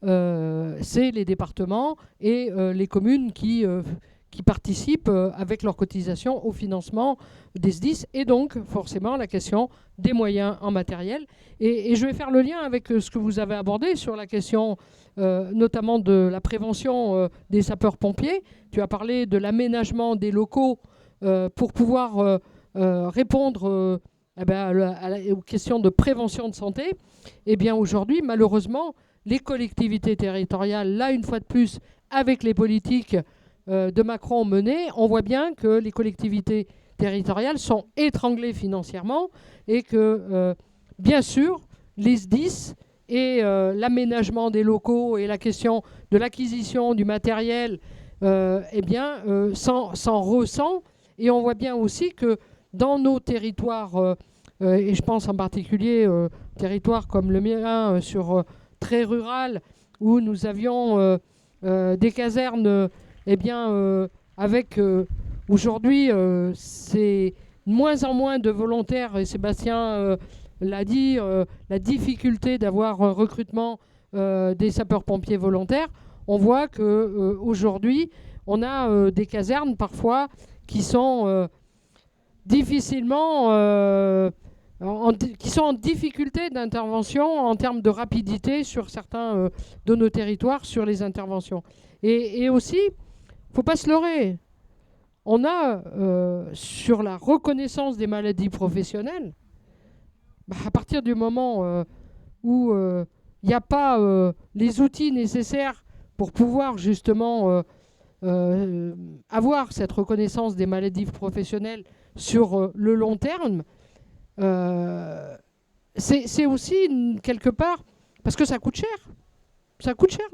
c'est les départements et les communes qui participent avec leurs cotisations au financement des SDIS, et donc forcément la question des moyens en matériel. Et je vais faire le lien avec ce que vous avez abordé sur la question notamment de la prévention des sapeurs-pompiers. Tu as parlé de l'aménagement des locaux pour pouvoir répondre aux questions de prévention de santé. Eh bien aujourd'hui, malheureusement, les collectivités territoriales, là une fois de plus, avec les politiques de Macron menées, on voit bien que les collectivités territoriales sont étranglées financièrement et que, bien sûr, les SDIS et l'aménagement des locaux et la question de l'acquisition du matériel s'en ressent. Et on voit bien aussi que dans nos territoires, et je pense en particulier territoires comme le mien, très rural, où nous avions des casernes, avec aujourd'hui, c'est de moins en moins de volontaires, et Sébastien l'a dit, la difficulté d'avoir un recrutement des sapeurs-pompiers volontaires. On voit qu'aujourd'hui, on a des casernes parfois qui sont difficilement... qui sont en difficulté d'intervention en termes de rapidité sur certains de nos territoires, sur les interventions. Et aussi, il ne faut pas se leurrer. On a, sur la reconnaissance des maladies professionnelles, à partir du moment où il n'y a pas les outils nécessaires pour pouvoir justement avoir cette reconnaissance des maladies professionnelles sur le long terme, c'est aussi quelque part parce que ça coûte cher. Ça coûte cher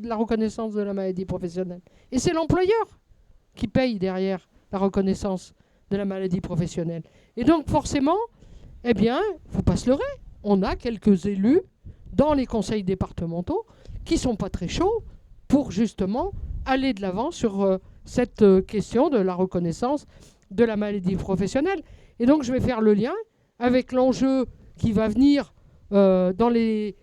la reconnaissance de la maladie professionnelle. Et c'est l'employeur qui paye derrière la reconnaissance de la maladie professionnelle. Et donc forcément, il ne faut pas se leurrer. on a quelques élus dans les conseils départementaux qui ne sont pas très chauds pour justement aller de l'avant sur cette question de la reconnaissance de la maladie professionnelle. Et donc je vais faire le lien avec l'enjeu qui va venir dans les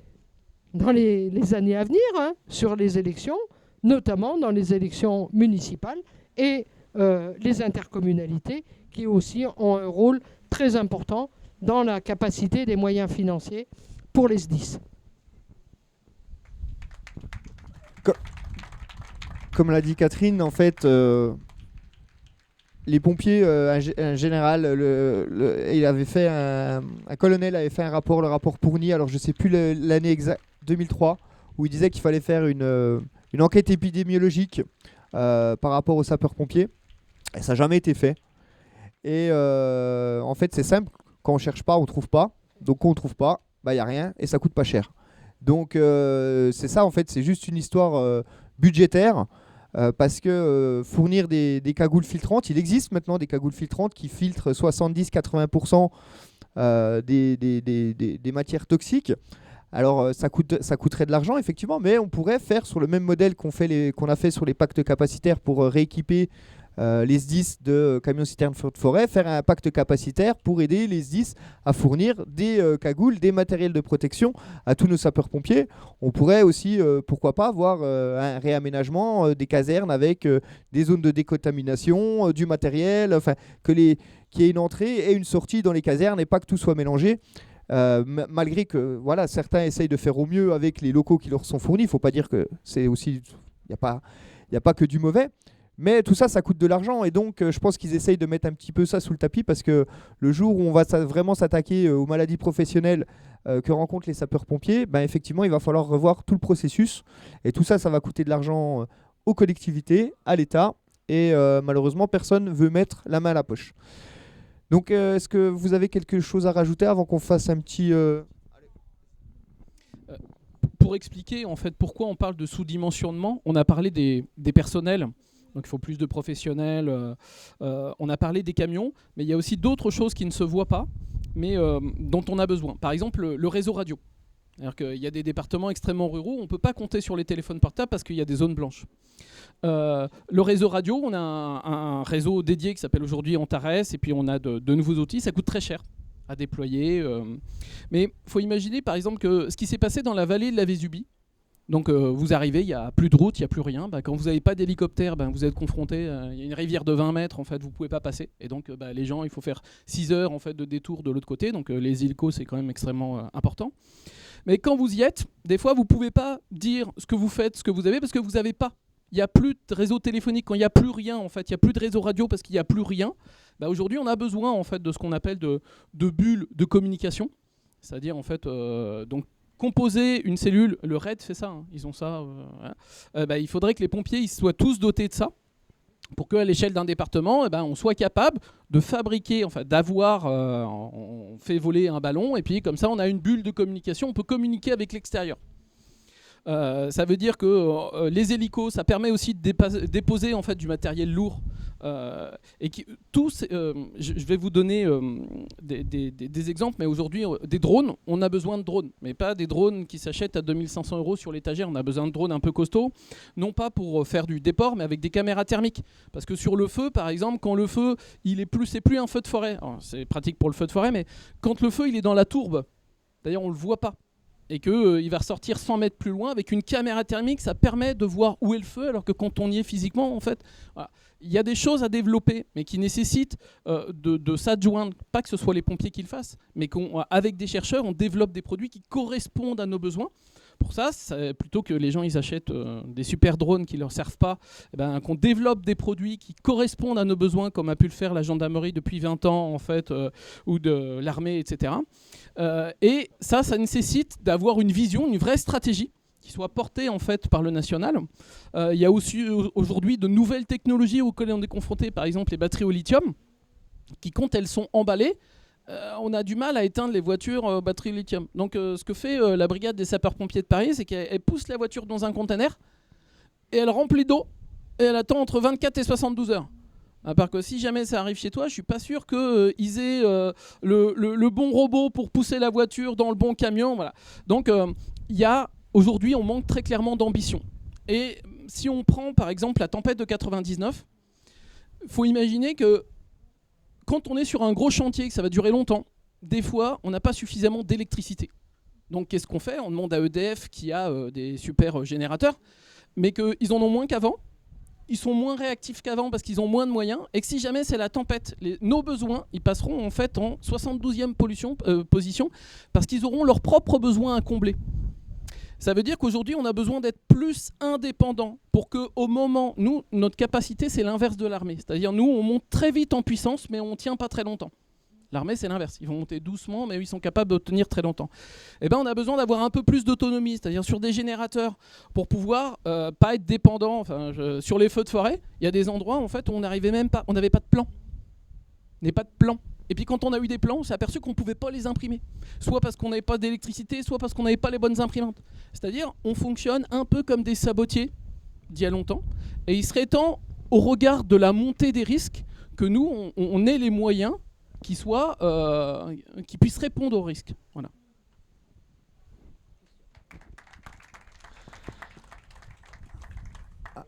années à venir, sur les élections, notamment dans les élections municipales et les intercommunalités qui aussi ont un rôle très important dans la capacité des moyens financiers pour les SDIS. Comme l'a dit Catherine, en fait, les pompiers, un général, il avait fait un colonel avait fait un rapport, le rapport Pourny, alors je ne sais plus l'année exacte, 2003, où il disait qu'il fallait faire une enquête épidémiologique par rapport aux sapeurs-pompiers. Et ça n'a jamais été fait. Et en fait, c'est simple, quand on ne cherche pas, on ne trouve pas. Donc quand on ne trouve pas, il n'y a rien et ça ne coûte pas cher. Donc c'est ça, en fait, c'est juste une histoire budgétaire. Parce que fournir des cagoules filtrantes, il existe maintenant des cagoules filtrantes qui filtrent 70-80% des matières toxiques. Alors ça coûterait de l'argent effectivement, mais on pourrait faire sur le même modèle qu'on a fait sur les pactes capacitaires pour rééquiper les SDIS de camions citernes feux de forêt, faire un pacte capacitaire pour aider les SDIS à fournir des cagoules, des matériels de protection à tous nos sapeurs-pompiers. On pourrait aussi, pourquoi pas, avoir un réaménagement des casernes avec des zones de décontamination, du matériel, enfin qu'il y ait une entrée et une sortie dans les casernes et pas que tout soit mélangé. Malgré que voilà, certains essayent de faire au mieux avec les locaux qui leur sont fournis, il ne faut pas dire que c'est aussi, il n'y a pas que du mauvais. Mais tout ça, ça coûte de l'argent et donc je pense qu'ils essayent de mettre un petit peu ça sous le tapis parce que le jour où on va vraiment s'attaquer aux maladies professionnelles que rencontrent les sapeurs-pompiers, effectivement, il va falloir revoir tout le processus et tout ça, ça va coûter de l'argent aux collectivités, à l'État et malheureusement, personne ne veut mettre la main à la poche. Donc, est-ce que vous avez quelque chose à rajouter avant qu'on fasse un petit... Pour expliquer en fait pourquoi on parle de sous-dimensionnement, on a parlé des personnels. Donc il faut plus de professionnels. On a parlé des camions, mais il y a aussi d'autres choses qui ne se voient pas, mais dont on a besoin. Par exemple, le réseau radio. C'est-à-dire qu'il y a des départements extrêmement ruraux, on ne peut pas compter sur les téléphones portables parce qu'il y a des zones blanches. Le réseau radio, on a un réseau dédié qui s'appelle aujourd'hui Antares, et puis on a de nouveaux outils, ça coûte très cher à déployer. Mais il faut imaginer par exemple que ce qui s'est passé dans la vallée de la Vésubie. Donc vous arrivez, il n'y a plus de route, il n'y a plus rien. Quand vous n'avez pas d'hélicoptère, vous êtes confronté, il y a une rivière de 20 mètres, en fait, vous ne pouvez pas passer. Et donc les gens, il faut faire 6 heures en fait, de détour de l'autre côté. Donc les hélicos, c'est quand même extrêmement important. Mais quand vous y êtes, des fois, vous ne pouvez pas dire ce que vous faites, ce que vous avez, parce que vous n'avez pas. Il n'y a plus de réseau téléphonique. Quand il n'y a plus rien, en fait, il n'y a plus de réseau radio parce qu'il n'y a plus rien. Aujourd'hui, on a besoin en fait, de ce qu'on appelle de bulles de communication. C'est-à-dire, en fait, donc, composer une cellule, le RAID fait ça, ils ont ça. Il faudrait que les pompiers ils soient tous dotés de ça pour qu'à l'échelle d'un département, on soit capable de fabriquer, enfin d'avoir, on fait voler un ballon et puis comme ça on a une bulle de communication, on peut communiquer avec l'extérieur. Ça veut dire que les hélicos, ça permet aussi de déposer en fait, du matériel lourd. Et je vais vous donner des exemples, mais aujourd'hui, des drones, on a besoin de drones, mais pas des drones qui s'achètent à 2500 € sur l'étagère. On a besoin de drones un peu costauds, non pas pour faire du déport, mais avec des caméras thermiques. Parce que sur le feu, par exemple, quand le feu, c'est plus un feu de forêt. Alors, c'est pratique pour le feu de forêt, mais quand le feu, il est dans la tourbe, d'ailleurs, on le voit pas. Et qu'il va ressortir 100 mètres plus loin avec une caméra thermique, ça permet de voir où est le feu, alors que quand on y est physiquement, en fait, voilà. Il y a des choses à développer, mais qui nécessitent de s'adjoindre, pas que ce soit les pompiers qui le fassent, mais qu'avec des chercheurs, on développe des produits qui correspondent à nos besoins. Pour ça, plutôt que les gens ils achètent des super drones qui ne leur servent pas, qu'on développe des produits qui correspondent à nos besoins, comme a pu le faire la gendarmerie depuis 20 ans, en fait, ou de l'armée, etc. Et ça nécessite d'avoir une vision, une vraie stratégie qui soit portée en fait par le national. Il y a aussi aujourd'hui de nouvelles technologies auxquelles on est confronté, par exemple les batteries au lithium, qui quand elles sont emballées, on a du mal à éteindre les voitures batteries au lithium. Donc ce que fait la brigade des sapeurs-pompiers de Paris, c'est qu'elle pousse la voiture dans un conteneur et elle remplit d'eau et elle attend entre 24 et 72 heures. Parce que si jamais ça arrive chez toi, je suis pas sûr qu'ils aient le bon robot pour pousser la voiture dans le bon camion. Voilà. Donc aujourd'hui, on manque très clairement d'ambition. Et si on prend par exemple la tempête de 99, il faut imaginer que quand on est sur un gros chantier, que ça va durer longtemps, des fois, on n'a pas suffisamment d'électricité. Donc qu'est-ce qu'on fait ? On demande à EDF qui a des super générateurs, mais qu'ils en ont moins qu'avant. Ils sont moins réactifs qu'avant parce qu'ils ont moins de moyens, et que si jamais c'est la tempête, nos besoins, ils passeront en fait en 72e position parce qu'ils auront leurs propres besoins à combler. Ça veut dire qu'aujourd'hui, on a besoin d'être plus indépendant pour qu'au moment, nous, notre capacité, c'est l'inverse de l'armée. C'est-à-dire, nous, on monte très vite en puissance, mais on ne tient pas très longtemps. L'armée, c'est l'inverse. Ils vont monter doucement, mais ils sont capables de tenir très longtemps. Eh ben, on a besoin d'avoir un peu plus d'autonomie, c'est-à-dire sur des générateurs, pour pouvoir pas être dépendant. Enfin, sur les feux de forêt, il y a des endroits en fait, où on n'arrivait même pas, on n'avait pas de plan. On n'avait pas de plan. Et puis quand on a eu des plans, on s'est aperçu qu'on ne pouvait pas les imprimer. Soit parce qu'on n'avait pas d'électricité, soit parce qu'on n'avait pas les bonnes imprimantes. C'est-à-dire, on fonctionne un peu comme des sabotiers d'il y a longtemps. Et il serait temps, au regard de la montée des risques, que nous, on ait les moyens qui puissent répondre aux risques. Voilà.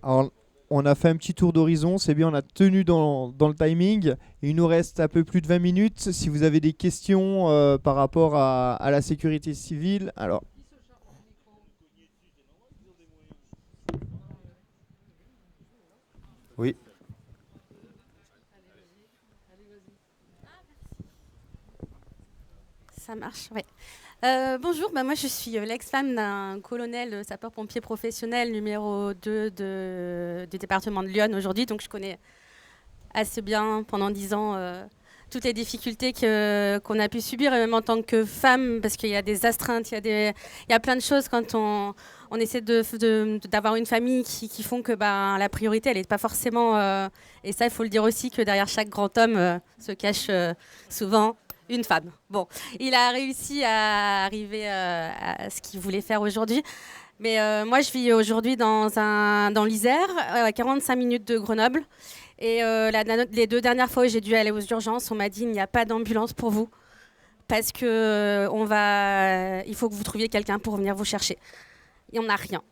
Alors, on a fait un petit tour d'horizon, c'est bien, on a tenu dans le timing. Il nous reste un peu plus de 20 minutes. Si vous avez des questions par rapport à la sécurité civile, alors... Oui. Ça marche, oui. Bonjour, moi je suis l'ex-femme d'un colonel sapeur-pompier professionnel numéro 2 du département de l'Yonne aujourd'hui, donc je connais assez bien pendant 10 ans toutes les difficultés qu'on a pu subir, et même en tant que femme, parce qu'il y a des astreintes, il y a plein de choses quand on essaie d'avoir une famille qui font que la priorité, elle n'est pas forcément... et ça, il faut le dire aussi, que derrière chaque grand homme se cache souvent une femme. Bon, il a réussi à arriver à ce qu'il voulait faire aujourd'hui. Mais moi, je vis aujourd'hui dans l'Isère, à 45 minutes de Grenoble. Et les 2 dernières fois où j'ai dû aller aux urgences, on m'a dit il n'y a pas d'ambulance pour vous parce que il faut que vous trouviez quelqu'un pour venir vous chercher. Et on n'a rien.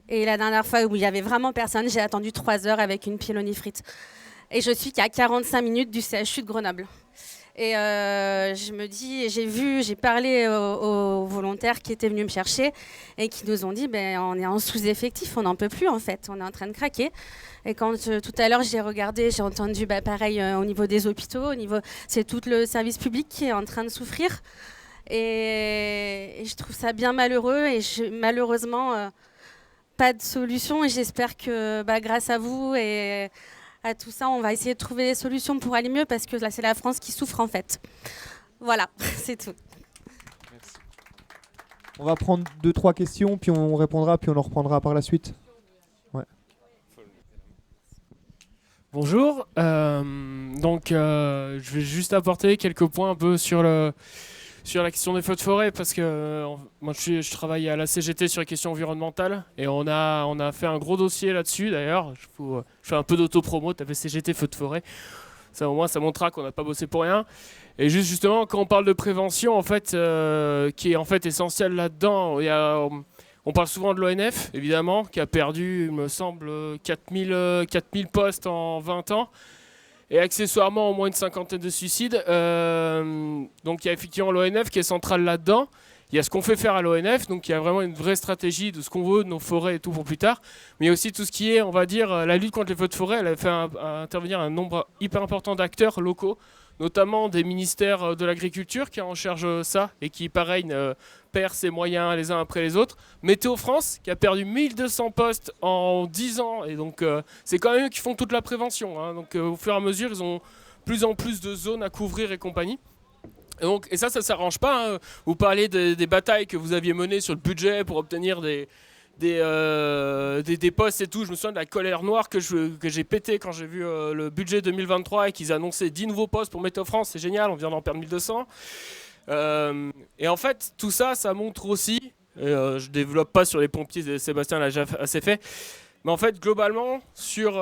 Et la dernière fois où il n'y avait vraiment personne, j'ai attendu 3 heures avec une pyélonéphrite. Et je suis qu'à 45 minutes du CHU de Grenoble. Et je me dis, j'ai parlé aux volontaires qui étaient venus me chercher et qui nous ont dit, on est en sous-effectif, on n'en peut plus en fait, on est en train de craquer. Et quand tout à l'heure j'ai regardé, j'ai entendu pareil au niveau des hôpitaux, c'est tout le service public qui est en train de souffrir. Et je trouve ça bien malheureux et malheureusement pas de solution. Et j'espère que grâce à vous et à tout ça, on va essayer de trouver des solutions pour aller mieux parce que là, c'est la France qui souffre en fait. Voilà, c'est tout. Merci. On va prendre 2-3 questions, puis on répondra, puis on en reprendra par la suite. Ouais. Bonjour. Je vais juste apporter quelques points un peu sur la question des feux de forêt parce que moi je travaille à la CGT sur les questions environnementales et on a fait un gros dossier là-dessus d'ailleurs. Je fais un peu d'autopromo, t'avais CGT feux de forêt. Ça au moins ça montrera qu'on n'a pas bossé pour rien. Et justement quand on parle de prévention en fait qui est en fait essentiel là-dedans, on parle souvent de l'ONF évidemment qui a perdu il me semble 4000 postes en 20 ans. Et accessoirement, au moins une cinquantaine de suicides. Donc il y a effectivement l'ONF qui est centrale là-dedans. Il y a ce qu'on fait faire à l'ONF, donc il y a vraiment une vraie stratégie de ce qu'on veut, de nos forêts et tout pour plus tard. Mais il y a aussi tout ce qui est, on va dire, la lutte contre les feux de forêt. Elle a fait intervenir un nombre hyper important d'acteurs locaux, notamment des ministères de l'Agriculture qui en charge ça et qui, pareil, perd ses moyens les uns après les autres. Météo France qui a perdu 1200 postes en 10 ans. Et donc c'est quand même eux qui font toute la prévention. Hein. Donc au fur et à mesure, ils ont plus en plus de zones à couvrir et compagnie. Et ça s'arrange pas. Hein. Vous parlez des batailles que vous aviez menées sur le budget pour obtenir des postes et tout. Je me souviens de la colère noire que j'ai pété quand j'ai vu le budget 2023 et qu'ils annonçaient 10 nouveaux postes pour Météo France. C'est génial, on vient d'en perdre 1200. Et en fait, tout ça, ça montre aussi, je développe pas sur les pompiers, Sébastien l'a déjà assez fait, mais en fait, globalement, sur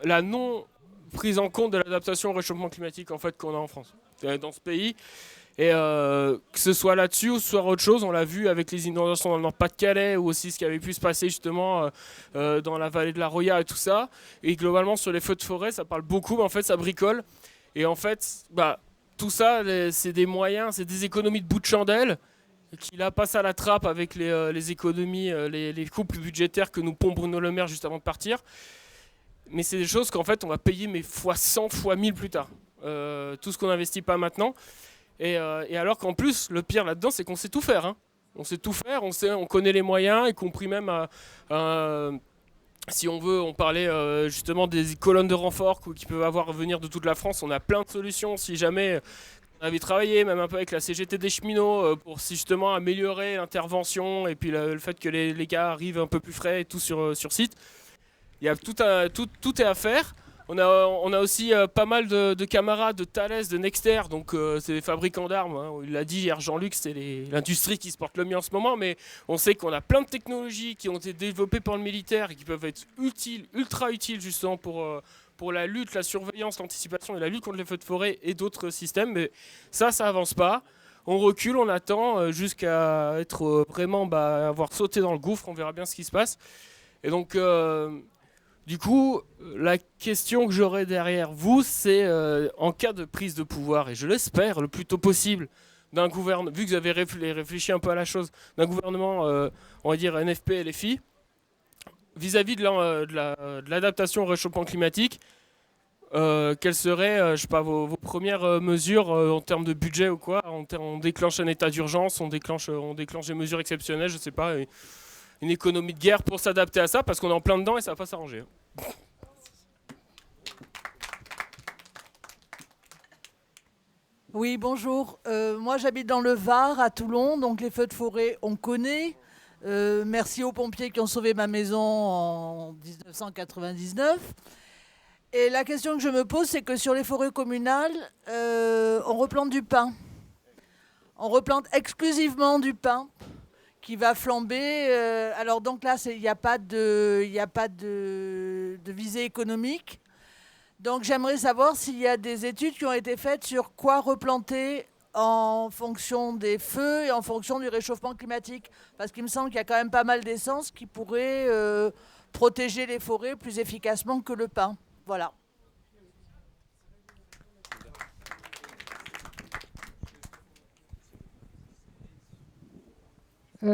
la non prise en compte de l'adaptation au réchauffement climatique en fait, qu'on a en France, dans ce pays. Et que ce soit là-dessus ou soit autre chose, on l'a vu avec les inondations dans le Nord-Pas-de-Calais ou aussi ce qui avait pu se passer justement dans la vallée de la Roya et tout ça. Et globalement sur les feux de forêt, ça parle beaucoup, mais en fait ça bricole. Et en fait, tout ça, c'est des moyens, c'est des économies de bout de chandelle qui là passent à la trappe avec les économies, les coupes budgétaires que nous pompe Bruno Le Maire juste avant de partir. Mais c'est des choses qu'en fait on va payer mais fois 100, fois 1000 plus tard. Tout ce qu'on n'investit pas maintenant. Et alors qu'en plus, le pire là-dedans, c'est qu'on sait tout faire. Hein. On sait tout faire, on connaît les moyens, y compris même, si on veut, on parlait justement des colonnes de renfort qui peuvent venir de toute la France. On a plein de solutions si jamais on avait travaillé, même un peu avec la CGT des cheminots, pour justement améliorer l'intervention et puis le fait que les gars arrivent un peu plus frais et tout sur site. Il y a tout est à faire. On a aussi pas mal de camarades de Thales, de Nexter, donc c'est des fabricants d'armes. Hein. Il l'a dit hier Jean-Luc, c'est l'industrie qui se porte le mieux en ce moment, mais on sait qu'on a plein de technologies qui ont été développées par le militaire et qui peuvent être utiles, ultra utiles justement pour la lutte, la surveillance, l'anticipation et la lutte contre les feux de forêt et d'autres systèmes. Mais ça avance pas. On recule, on attend jusqu'à être vraiment avoir sauté dans le gouffre. On verra bien ce qui se passe. Et donc du coup, la question que j'aurai derrière vous, c'est en cas de prise de pouvoir, et je l'espère le plus tôt possible, d'un gouvernement, vu que vous avez réfléchi un peu à la chose, d'un gouvernement, on va dire NFP et LFI, vis-à-vis de l'adaptation au réchauffement climatique, quelles seraient, je sais pas, vos premières mesures en termes de budget ou quoi? On déclenche un état d'urgence, on déclenche des mesures exceptionnelles, je sais pas. Une économie de guerre pour s'adapter à ça, parce qu'on est en plein dedans et ça va pas s'arranger. Oui, bonjour. Moi, j'habite dans le Var, à Toulon, donc les feux de forêt, on connaît. Merci aux pompiers qui ont sauvé ma maison en 1999. Et la question que je me pose, c'est que sur les forêts communales, on replante du pin. On replante exclusivement du pin qui va flamber. Alors donc là, il n'y a pas de visée économique. Donc j'aimerais savoir s'il y a des études qui ont été faites sur quoi replanter en fonction des feux et en fonction du réchauffement climatique. Parce qu'il me semble qu'il y a quand même pas mal d'essences qui pourraient protéger les forêts plus efficacement que le pin. Voilà. Tu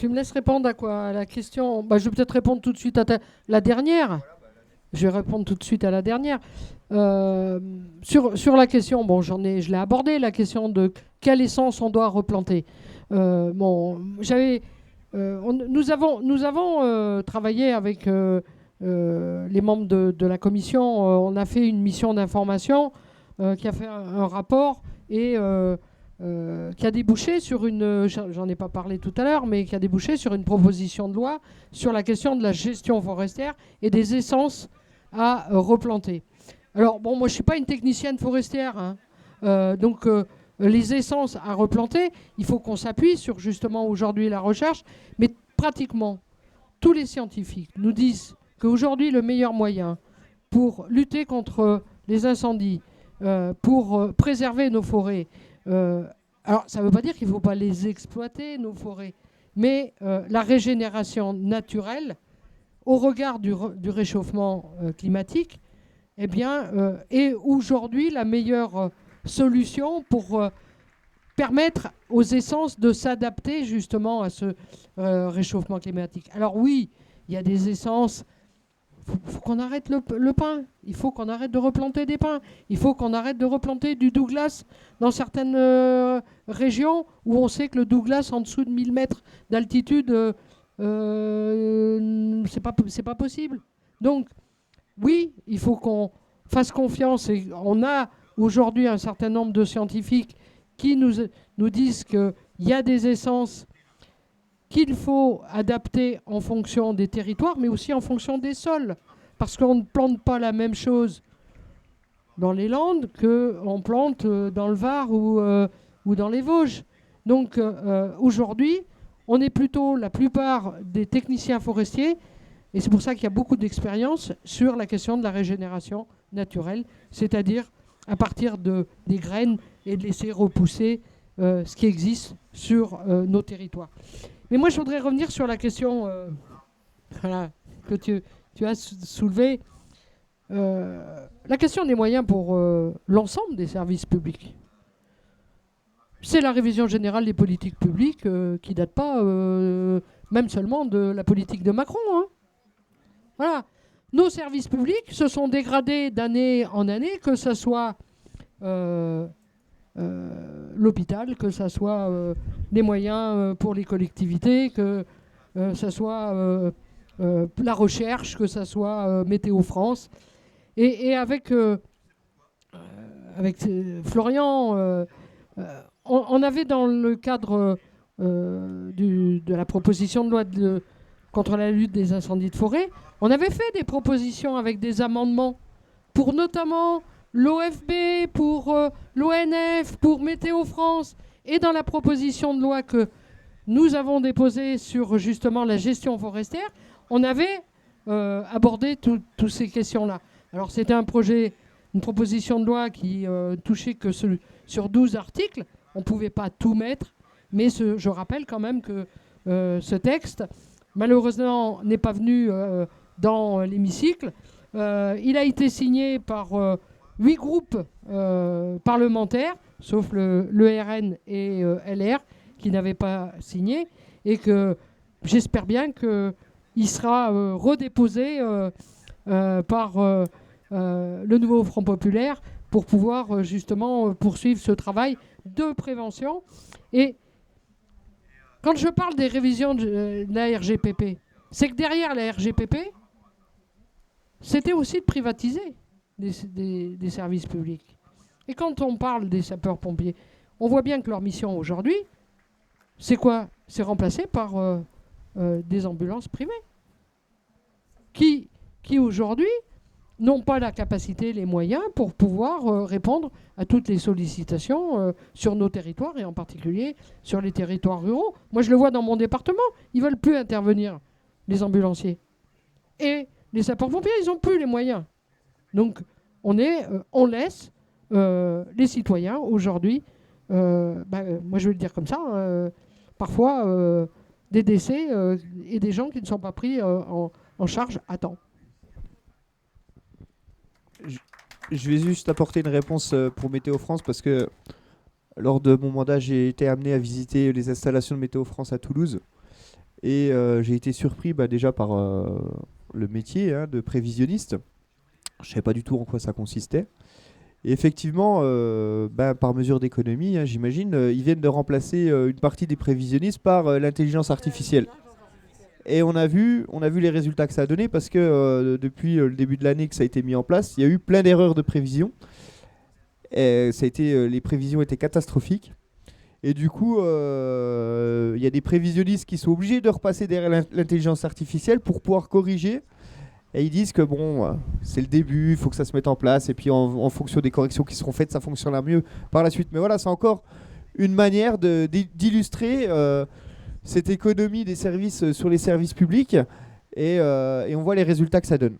me laisses répondre à quoi? À la question. Je vais peut-être répondre tout de suite à la dernière. Je vais répondre tout de suite à la dernière. Sur la question, je l'ai abordé, la question de quelle essence on doit replanter. Nous avons travaillé avec les membres de la commission. On a fait une mission d'information qui a fait un rapport et qui a débouché sur j'en ai pas parlé tout à l'heure, mais qui a débouché sur une proposition de loi sur la question de la gestion forestière et des essences à replanter. Alors moi je suis pas une technicienne forestière, hein. Donc les essences à replanter, il faut qu'on s'appuie sur justement aujourd'hui la recherche, mais pratiquement tous les scientifiques nous disent qu'aujourd'hui le meilleur moyen pour lutter contre les incendies, pour préserver nos forêts, alors ça ne veut pas dire qu'il ne faut pas les exploiter, nos forêts, mais la régénération naturelle, au regard du réchauffement climatique, est aujourd'hui la meilleure solution pour permettre aux essences de s'adapter justement à ce réchauffement climatique. Alors oui, il y a des essences. Il faut qu'on arrête le pin. Il faut qu'on arrête de replanter des pins. Il faut qu'on arrête de replanter du Douglas dans certaines régions où on sait que le Douglas, en dessous de 1000 mètres d'altitude, c'est pas possible. Donc, oui, il faut qu'on fasse confiance. Et on a aujourd'hui un certain nombre de scientifiques qui nous disent qu'il y a des essences qu'il faut adapter en fonction des territoires, mais aussi en fonction des sols. Parce qu'on ne plante pas la même chose dans les Landes qu'on plante dans le Var ou dans les Vosges. Donc aujourd'hui, on est plutôt, la plupart des techniciens forestiers, et c'est pour ça qu'il y a beaucoup d'expérience sur la question de la régénération naturel, c'est-à-dire à partir des graines et de laisser repousser ce qui existe sur nos territoires. Mais moi, je voudrais revenir sur la question que tu as soulevée, la question des moyens pour l'ensemble des services publics. C'est la révision générale des politiques publiques qui ne date pas même seulement de la politique de Macron. Hein. Voilà. Nos services publics se sont dégradés d'année en année, que ce soit l'hôpital, que ce soit les moyens pour les collectivités, que ce soit la recherche, que ce soit Météo France. Et avec Florian, on avait dans le cadre de la proposition de loi contre la lutte des incendies de forêt, on avait fait des propositions avec des amendements pour notamment l'OFB, pour l'ONF, pour Météo France, et dans la proposition de loi que nous avons déposée sur justement la gestion forestière, on avait abordé toutes ces questions-là. Alors c'était une proposition de loi qui touchait que sur 12 articles. On ne pouvait pas tout mettre, mais je rappelle quand même que ce texte, malheureusement, n'est pas venu dans l'hémicycle. Il a été signé par 8 groupes parlementaires, sauf le RN et LR, qui n'avaient pas signé, et que j'espère bien qu'il sera redéposé par le nouveau Front populaire pour pouvoir justement poursuivre ce travail de prévention. Et quand je parle des révisions de la RGPP, c'est que derrière la RGPP, c'était aussi de privatiser des services publics. Et quand on parle des sapeurs-pompiers, on voit bien que leur mission aujourd'hui, c'est quoi? C'est remplacé par des ambulances privées qui aujourd'hui n'ont pas la capacité, les moyens pour pouvoir répondre à toutes les sollicitations sur nos territoires et en particulier sur les territoires ruraux. Moi, je le vois dans mon département, ils ne veulent plus intervenir, les ambulanciers. Et les sapeurs-pompiers, ils n'ont plus les moyens. Donc, on laisse les citoyens aujourd'hui, moi je vais le dire comme ça, parfois des décès et des gens qui ne sont pas pris en charge à temps. Je vais juste apporter une réponse pour Météo France parce que lors de mon mandat, j'ai été amené à visiter les installations de Météo France à Toulouse et j'ai été surpris déjà par le métier de prévisionniste. Je ne savais pas du tout en quoi ça consistait. Et effectivement, par mesure d'économie, j'imagine, ils viennent de remplacer une partie des prévisionnistes par l'intelligence artificielle. Et on a vu les résultats que ça a donné parce que depuis le début de l'année que ça a été mis en place, il y a eu plein d'erreurs de prévision. Et les prévisions étaient catastrophiques. Et du coup, il y a des prévisionnistes qui sont obligés de repasser derrière l'intelligence artificielle pour pouvoir corriger. Et ils disent que c'est le début, il faut que ça se mette en place. Et puis en fonction des corrections qui seront faites, ça fonctionnera mieux par la suite. Mais voilà, c'est encore une manière d'illustrer cette économie des services sur les services publics. Et on voit les résultats que ça donne.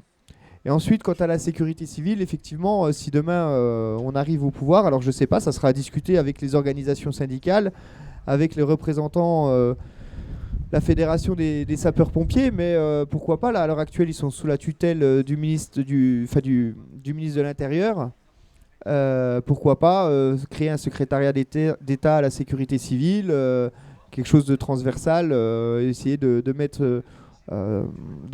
Et ensuite, quant à la sécurité civile, effectivement, si demain on arrive au pouvoir, alors je ne sais pas, ça sera à discuter avec les organisations syndicales, avec les représentants... la fédération des sapeurs-pompiers, mais pourquoi pas, là, à l'heure actuelle, ils sont sous la tutelle du ministre de l'Intérieur. Pourquoi pas créer un secrétariat d'État à la sécurité civile, quelque chose de transversal, essayer de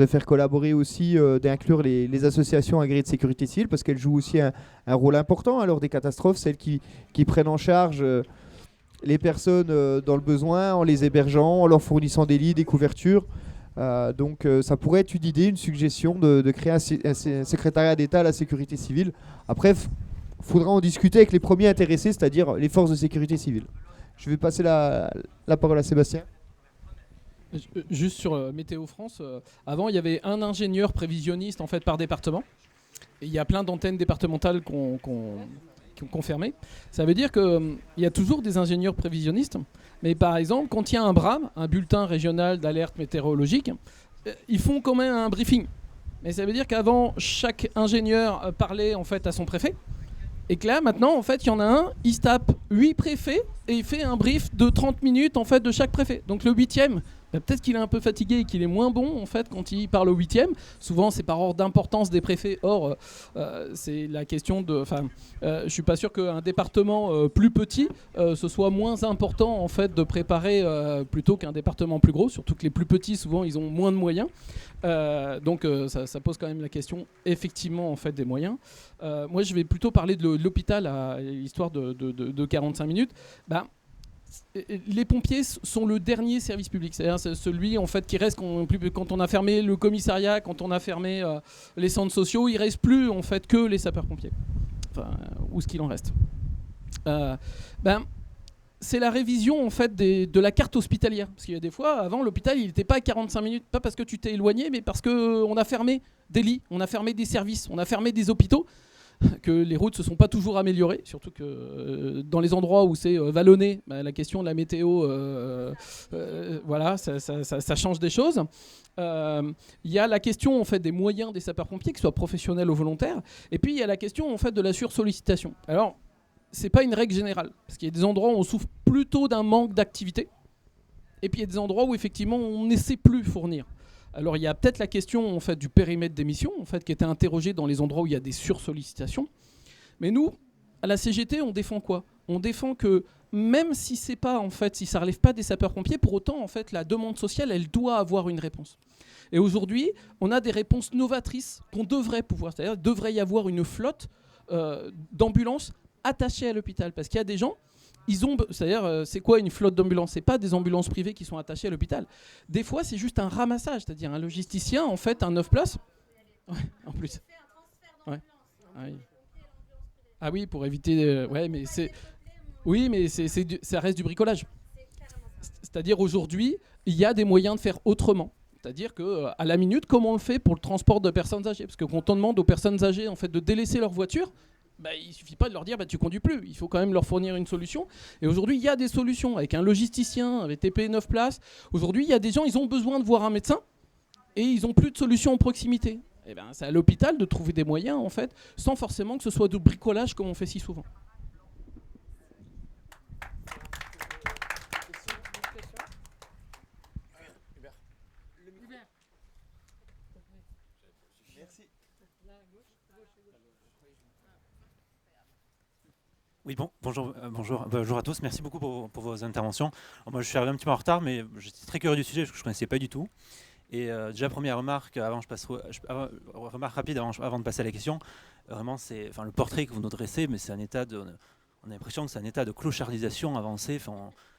faire collaborer aussi, d'inclure les associations agréées de sécurité civile, parce qu'elles jouent aussi un rôle important lors des catastrophes, celles qui prennent en charge... les personnes dans le besoin, en les hébergeant, en leur fournissant des lits, des couvertures. Donc ça pourrait être une idée, une suggestion de créer un secrétariat d'État à la sécurité civile. Après, il faudra en discuter avec les premiers intéressés, c'est-à-dire les forces de sécurité civile. Je vais passer la parole à Sébastien. Juste sur Météo France, avant il y avait un ingénieur prévisionniste en fait par département. Et il y a plein d'antennes départementales qu'on confirmé. Ça veut dire qu'il y a toujours des ingénieurs prévisionnistes, mais par exemple, quand il y a un BRAM, un bulletin régional d'alerte météorologique, ils font quand même un briefing. Mais ça veut dire qu'avant, chaque ingénieur parlait en fait à son préfet. Et que là, maintenant, en fait, il y en a un, il se tape 8 préfets et il fait un brief de 30 minutes en fait, de chaque préfet. Donc le 8e, peut-être qu'il est un peu fatigué et qu'il est moins bon en fait, quand il parle au 8e. Souvent, c'est par ordre d'importance des préfets. Or, c'est la question de... je ne suis pas sûr qu'un département plus petit, ce soit moins important en fait, de préparer plutôt qu'un département plus gros. Surtout que les plus petits, souvent, ils ont moins de moyens. Donc ça pose quand même la question effectivement en fait des moyens. Moi je vais plutôt parler de l'hôpital à l'histoire de 45 minutes. Les pompiers sont le dernier service public, c'est-à-dire c'est celui en fait qui reste quand on a fermé le commissariat, quand on a fermé les centres sociaux, il reste plus en fait que les sapeurs-pompiers, ou ce qu'il en reste. C'est la révision en fait de la carte hospitalière. Parce qu'il y a des fois, avant, l'hôpital, il n'était pas à 45 minutes, pas parce que tu t'es éloigné, mais parce qu'on a fermé des lits, on a fermé des services, on a fermé des hôpitaux, que les routes ne se sont pas toujours améliorées, surtout que dans les endroits où c'est vallonné, la question de la météo, voilà, ça change des choses. Il y a la question en fait, des moyens des sapeurs-pompiers, qu'ils soient professionnels ou volontaires, et puis il y a la question en fait, de la sursollicitation. Alors, c'est pas une règle générale, parce qu'il y a des endroits où on souffre plutôt d'un manque d'activité, et puis il y a des endroits où effectivement on ne sait plus fournir. Alors il y a peut-être la question en fait, du périmètre d'émission, en fait, qui était interrogée dans les endroits où il y a des sursollicitations. Mais nous, à la CGT, on défend quoi ? On défend que même si c'est pas en fait, si ça relève pas des sapeurs-pompiers, pour autant en fait, la demande sociale, elle doit avoir une réponse. Et aujourd'hui, on a des réponses novatrices qu'on devrait pouvoir, c'est-à-dire qu'il devrait y avoir une flotte d'ambulances attachés à l'hôpital, parce qu'il y a des gens, c'est-à-dire c'est quoi une flotte d'ambulances ? C'est pas des ambulances privées qui sont attachées à l'hôpital. Des fois c'est juste un ramassage, c'est-à-dire un logisticien en fait un 9 places. Ouais, en plus. Ouais. Ah oui, pour éviter. Ouais, mais c'est. Oui, mais ça reste du bricolage. C'est-à-dire aujourd'hui, il y a des moyens de faire autrement. C'est-à-dire qu'à la minute, comment on le fait pour le transport de personnes âgées ? Parce que quand on demande aux personnes âgées en fait de délaisser leur voiture. Il ne suffit pas de leur dire tu conduis plus, il faut quand même leur fournir une solution. Et aujourd'hui, il y a des solutions avec un logisticien, avec TP 9 places. Aujourd'hui, il y a des gens, ils ont besoin de voir un médecin et ils n'ont plus de solution en proximité. Et c'est à l'hôpital de trouver des moyens, en fait, sans forcément que ce soit de bricolage comme on fait si souvent. Oui, bonjour à tous. Merci beaucoup pour vos interventions. Alors moi, je suis arrivé un petit peu en retard, mais j'étais très curieux du sujet, je ne connaissais pas du tout. Et déjà, première remarque, remarque rapide avant de passer à la question. Vraiment, le portrait que vous nous dressez, mais c'est on a l'impression que c'est un état de clochardisation avancé.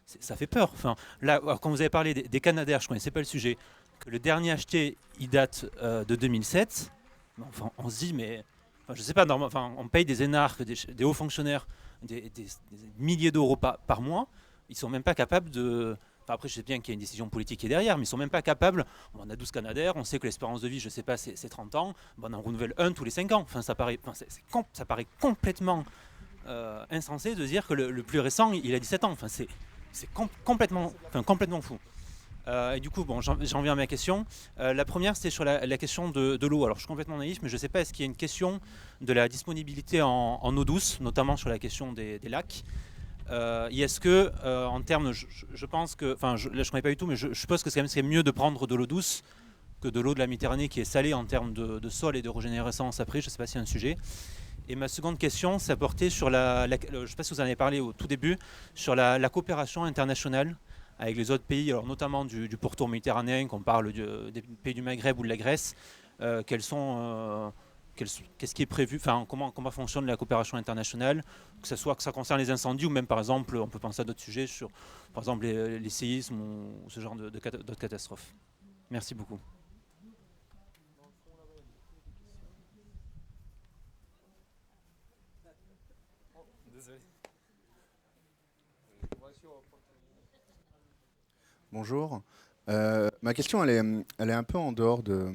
Ça fait peur. Là, quand vous avez parlé des Canadair, je ne connaissais pas le sujet. Que le dernier acheté, il date de 2007. On se dit, mais je ne sais pas, on paye des énarques, des hauts fonctionnaires, des milliers d'euros par mois. Ils ne sont même pas capables de... après, je sais bien qu'il y a une décision politique qui est derrière, mais ils ne sont même pas capables. On a 12 Canadair, on sait que l'espérance de vie, je ne sais pas, c'est 30 ans. On en renouvelle un tous les 5 ans. Ça paraît complètement insensé de dire que le plus récent, il a 17 ans. C'est complètement fou. Et du coup, j'en viens à ma question. La première, c'était sur la question de l'eau. Alors, je suis complètement naïf, mais je ne sais pas, est-ce qu'il y a une question de la disponibilité en eau douce, notamment sur la question des lacs. Et est-ce que, en termes, je pense que, là, je ne connais pas du tout, mais je suppose que c'est mieux de prendre de l'eau douce que de l'eau de la Méditerranée qui est salée en termes de sol et de régénérescence après. Je ne sais pas s'il y a un sujet. Et ma seconde question, c'est à porter sur je ne sais pas si vous en avez parlé au tout début, sur la coopération internationale avec les autres pays, alors notamment du pourtour méditerranéen, qu'on parle des pays du Maghreb ou de la Grèce. Qu'est-ce qui est prévu, comment fonctionne la coopération internationale, que ça concerne les incendies ou même par exemple, on peut penser à d'autres sujets, sur par exemple les séismes ou ce genre d'autres catastrophes. Merci beaucoup. Bonjour. Ma question, elle est un peu en dehors de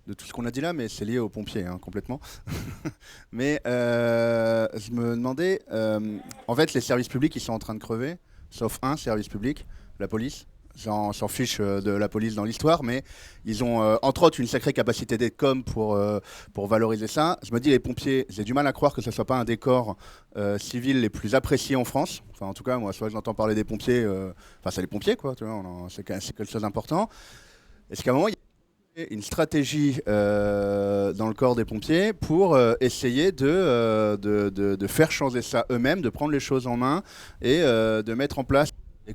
tout ce qu'on a dit là, mais c'est lié aux pompiers, complètement. Mais je me demandais, en fait, les services publics, ils sont en train de crever, sauf un service public, la police. s'en fichent de la police dans l'histoire, mais ils ont entre autres une sacrée capacité de com pour valoriser ça. Je me dis, les pompiers, j'ai du mal à croire que ce ne soit pas un des corps civils les plus appréciés en France. Enfin, en tout cas, moi, soit j'entends parler des pompiers, c'est les pompiers, quoi, tu vois, c'est quelque chose d'important. Est-ce qu'à un moment, il y a une stratégie dans le corps des pompiers pour essayer de faire changer ça eux-mêmes, de prendre les choses en main et de mettre en place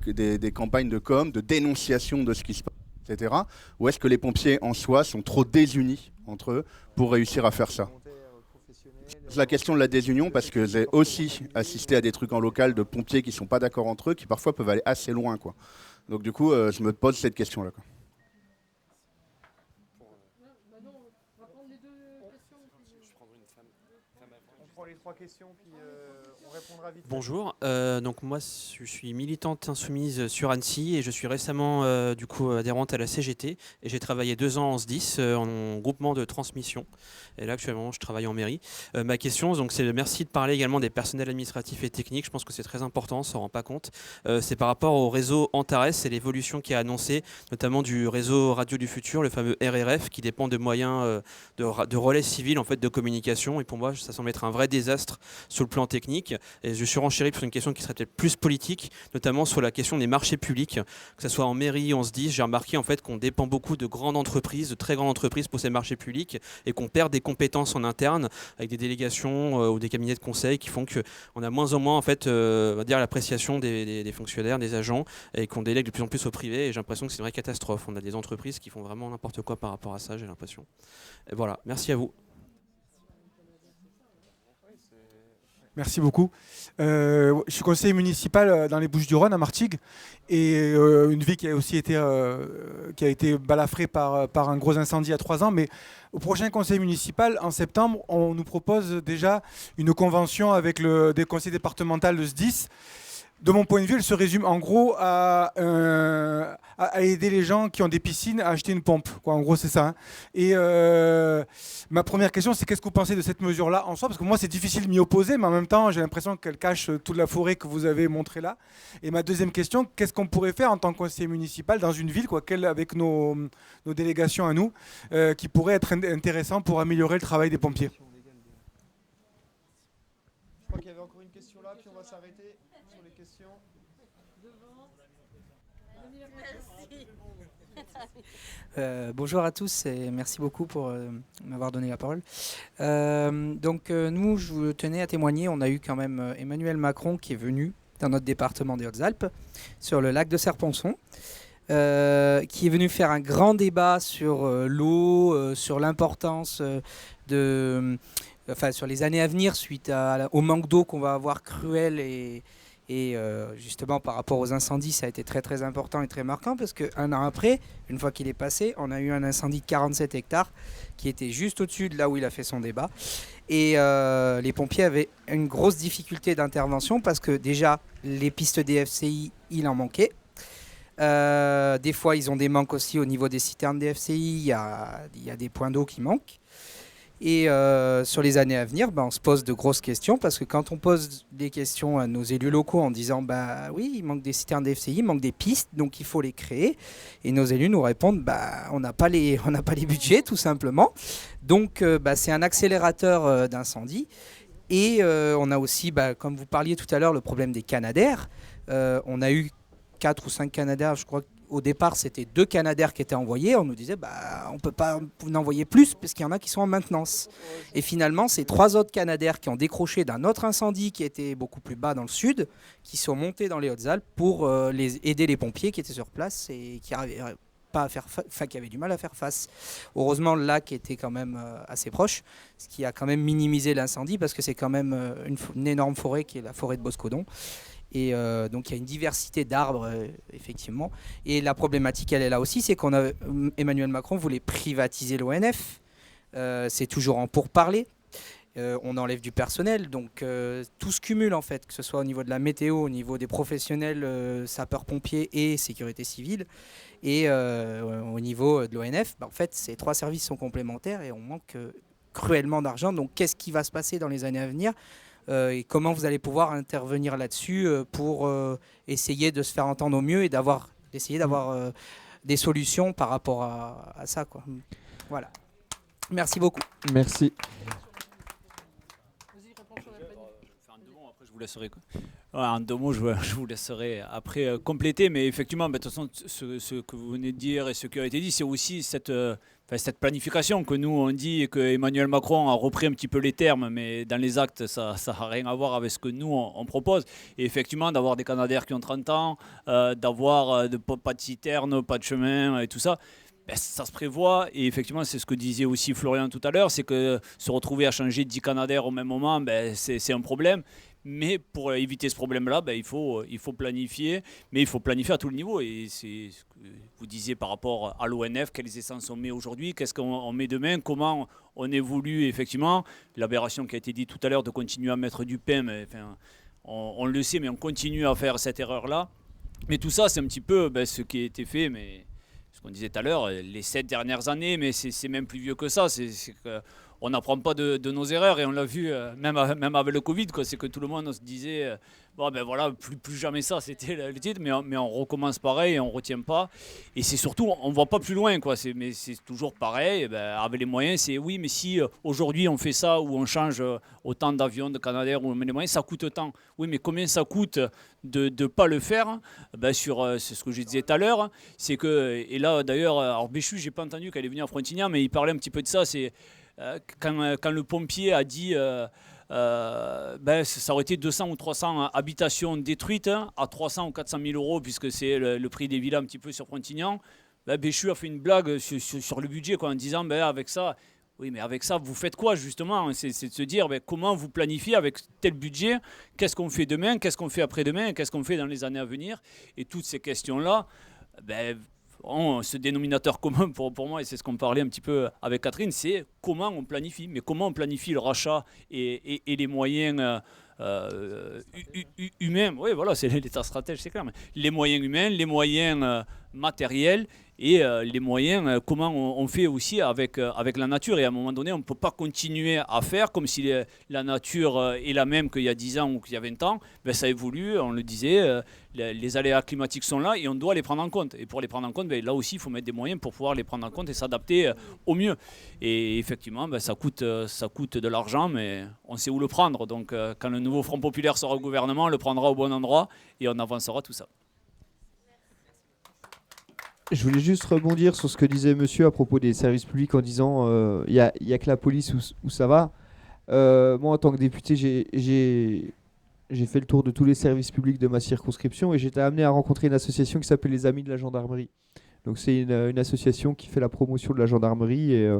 des campagnes de com, de dénonciation de ce qui se passe, etc. Ou est-ce que les pompiers en soi sont trop désunis entre eux pour réussir à faire ça? C'est la question de la désunion parce que j'ai aussi assisté à des trucs en local de pompiers qui ne sont pas d'accord entre eux, qui parfois peuvent aller assez loin, quoi. Donc du coup, je me pose cette question-là, quoi. Les 3 questions, puis on répondra vite. Bonjour, donc moi je suis militante insoumise sur Annecy et je suis récemment du coup adhérente à la CGT et j'ai travaillé 2 ans en SDIS en groupement de transmission et là actuellement je travaille en mairie. Ma question donc c'est merci de parler également des personnels administratifs et techniques, je pense que c'est très important, on ne s'en rend pas compte. C'est par rapport au réseau Antares et l'évolution qui est annoncée notamment du réseau Radio du Futur, le fameux RRF qui dépend de moyens de relais civils en fait de communication et pour moi ça semble être un vrai désastre sur le plan technique et je suis renchéri sur une question qui serait peut-être plus politique, notamment sur la question des marchés publics, que ce soit en mairie, on se dit, j'ai remarqué en fait qu'on dépend beaucoup de grandes entreprises, de très grandes entreprises pour ces marchés publics et qu'on perd des compétences en interne avec des délégations ou des cabinets de conseil qui font qu'on a moins en moins en fait, on va dire l'appréciation des fonctionnaires, des agents et qu'on délègue de plus en plus au privé et j'ai l'impression que c'est une vraie catastrophe. On a des entreprises qui font vraiment n'importe quoi par rapport à ça, j'ai l'impression. Et voilà, merci à vous. Merci beaucoup. Je suis conseiller municipal dans les Bouches-du-Rhône, à Martigues, et une ville qui a aussi été balafrée par un gros incendie il y a 3 ans. Mais au prochain conseil municipal, en septembre, on nous propose déjà une convention avec des conseils départementaux de SDIS. De mon point de vue, elle se résume en gros à aider les gens qui ont des piscines à acheter une pompe, quoi. En gros, c'est ça, hein. Et ma première question, c'est qu'est-ce que vous pensez de cette mesure-là en soi? Parce que moi, c'est difficile de m'y opposer, mais en même temps, j'ai l'impression qu'elle cache toute la forêt que vous avez montrée là. Et ma deuxième question, qu'est-ce qu'on pourrait faire en tant que conseiller municipal dans une ville, quoi, avec nos délégations à nous, qui pourrait être intéressant pour améliorer le travail des pompiers? Je crois qu'il y avait encore une question là, puis on va s'arrêter sur les questions. Bonjour à tous et merci beaucoup pour m'avoir donné la parole. Nous, je tenais à témoigner, on a eu quand même Emmanuel Macron qui est venu dans notre département des Hautes-Alpes, sur le lac de Serponçon, qui est venu faire un grand débat sur l'eau, sur l'importance sur les années à venir suite au manque d'eau qu'on va avoir cruel et justement par rapport aux incendies, ça a été très très important et très marquant parce qu'un an après, une fois qu'il est passé, on a eu un incendie de 47 hectares qui était juste au-dessus de là où il a fait son débat. Et les pompiers avaient une grosse difficulté d'intervention parce que déjà les pistes DFCI, il en manquait. Des fois, ils ont des manques aussi au niveau des citernes DFCI, il y a des points d'eau qui manquent. Et sur les années à venir, on se pose de grosses questions parce que quand on pose des questions à nos élus locaux en disant oui, il manque des citernes DFCI, il manque des pistes, donc il faut les créer. Et nos élus nous répondent on n'a pas les budgets tout simplement. Donc c'est un accélérateur d'incendie. Et on a aussi, comme vous parliez tout à l'heure, le problème des canadaires. On a eu 4 ou 5 canadaires, je crois. Au départ, c'était 2 canadaires qui étaient envoyés. On nous disait, on ne peut pas en envoyer plus parce qu'il y en a qui sont en maintenance. Et finalement, c'est 3 autres canadaires qui ont décroché d'un autre incendie qui était beaucoup plus bas dans le sud, qui sont montés dans les Hautes-Alpes pour aider les pompiers qui étaient sur place et qui n'arrivaient pas à qui avaient du mal à faire face. Heureusement, le lac était quand même assez proche, ce qui a quand même minimisé l'incendie parce que c'est quand même une énorme forêt qui est la forêt de Boscodon. Et donc il y a une diversité d'arbres, effectivement. Et la problématique, elle est là aussi, c'est Emmanuel Macron voulait privatiser l'ONF. C'est toujours en pourparlers. On enlève du personnel, donc tout se cumule en fait, que ce soit au niveau de la météo, au niveau des professionnels sapeurs-pompiers et sécurité civile, et au niveau de l'ONF. En fait, ces 3 services sont complémentaires et on manque cruellement d'argent. Donc qu'est-ce qui va se passer dans les années à venir ? Et comment vous allez pouvoir intervenir là-dessus pour essayer de se faire entendre au mieux et d'avoir d'essayer d'avoir des solutions par rapport à ça, quoi. Voilà. Merci beaucoup. Merci. Je vous laisserai. En 2 mots, je vous laisserai après compléter, mais effectivement, de toute façon, ce que vous venez de dire et ce qui a été dit, c'est aussi cette planification que nous on dit et que Emmanuel Macron a repris un petit peu les termes, mais dans les actes, ça n'a rien à voir avec ce que nous on propose. Et effectivement, d'avoir des Canadair qui ont 30 ans, d'avoir pas de citerne, pas de chemin et tout ça. Ça se prévoit, et effectivement c'est ce que disait aussi Florian tout à l'heure, c'est que se retrouver à changer 10 Canadair au même moment, c'est un problème. Mais pour éviter ce problème-là, il faut planifier, mais il faut planifier à tout le niveau. Et c'est ce que vous disiez par rapport à l'ONF, quelles essences on met aujourd'hui, qu'est-ce qu'on met demain, comment on évolue effectivement. L'aberration qui a été dite tout à l'heure de continuer à mettre du pain, on le sait, mais on continue à faire cette erreur-là. Mais tout ça, c'est un petit peu ce qui a été fait, mais ce qu'on disait tout à l'heure, les 7 dernières années, mais c'est même plus vieux que ça. C'est qu'on n'apprend pas de nos erreurs, et on l'a vu même avec le Covid, quoi. C'est que tout le monde se disait voilà, plus jamais ça, c'était le titre, mais on recommence pareil et on ne retient pas. Et c'est surtout, on ne voit pas plus loin, quoi. Mais c'est toujours pareil, avec les moyens, c'est oui, mais si aujourd'hui on fait ça, ou on change autant d'avions, de Canadair, ou on met les moyens, ça coûte tant. Oui, mais combien ça coûte de ne pas le faire? C'est ce que je disais tout à l'heure, c'est que, et là d'ailleurs, alors Béchu, je n'ai pas entendu qu'elle est venue à Frontignan, mais il parlait un petit peu de ça, c'est quand le pompier a dit ça aurait été 200 ou 300 habitations détruites à 300 ou 400 000 euros, puisque c'est le prix des villas un petit peu sur Frontignan. Béchu a fait une blague sur le budget, quoi, en disant avec ça, oui, mais avec ça, vous faites quoi justement? C'est de se dire comment vous planifiez avec tel budget, qu'est-ce qu'on fait demain, qu'est-ce qu'on fait après-demain, qu'est-ce qu'on fait dans les années à venir. Et toutes ces questions-là, ce dénominateur commun pour moi, et c'est ce qu'on parlait un petit peu avec Catherine, c'est comment on planifie. Mais comment on planifie le rachat et les moyens humains. Oui, voilà, c'est l'état stratège, c'est clair. Mais les moyens humains, les moyens matériels, et les moyens, comment on fait aussi avec la nature. Et à un moment donné, on ne peut pas continuer à faire comme si la nature est la même qu'il y a 10 ans ou qu'il y a 20 ans. Ça évolue, on le disait, les aléas climatiques sont là et on doit les prendre en compte. Et pour les prendre en compte, là aussi, il faut mettre des moyens pour pouvoir les prendre en compte et s'adapter au mieux. Et effectivement, ça coûte de l'argent, mais on sait où le prendre. Donc quand le nouveau Front Populaire sera au gouvernement, on le prendra au bon endroit et on avancera tout ça. Je voulais juste rebondir sur ce que disait monsieur à propos des services publics en disant il y a que la police où ça va. Moi, en tant que député, j'ai fait le tour de tous les services publics de ma circonscription et j'étais amené à rencontrer une association qui s'appelle les Amis de la Gendarmerie. Donc c'est une association qui fait la promotion de la gendarmerie et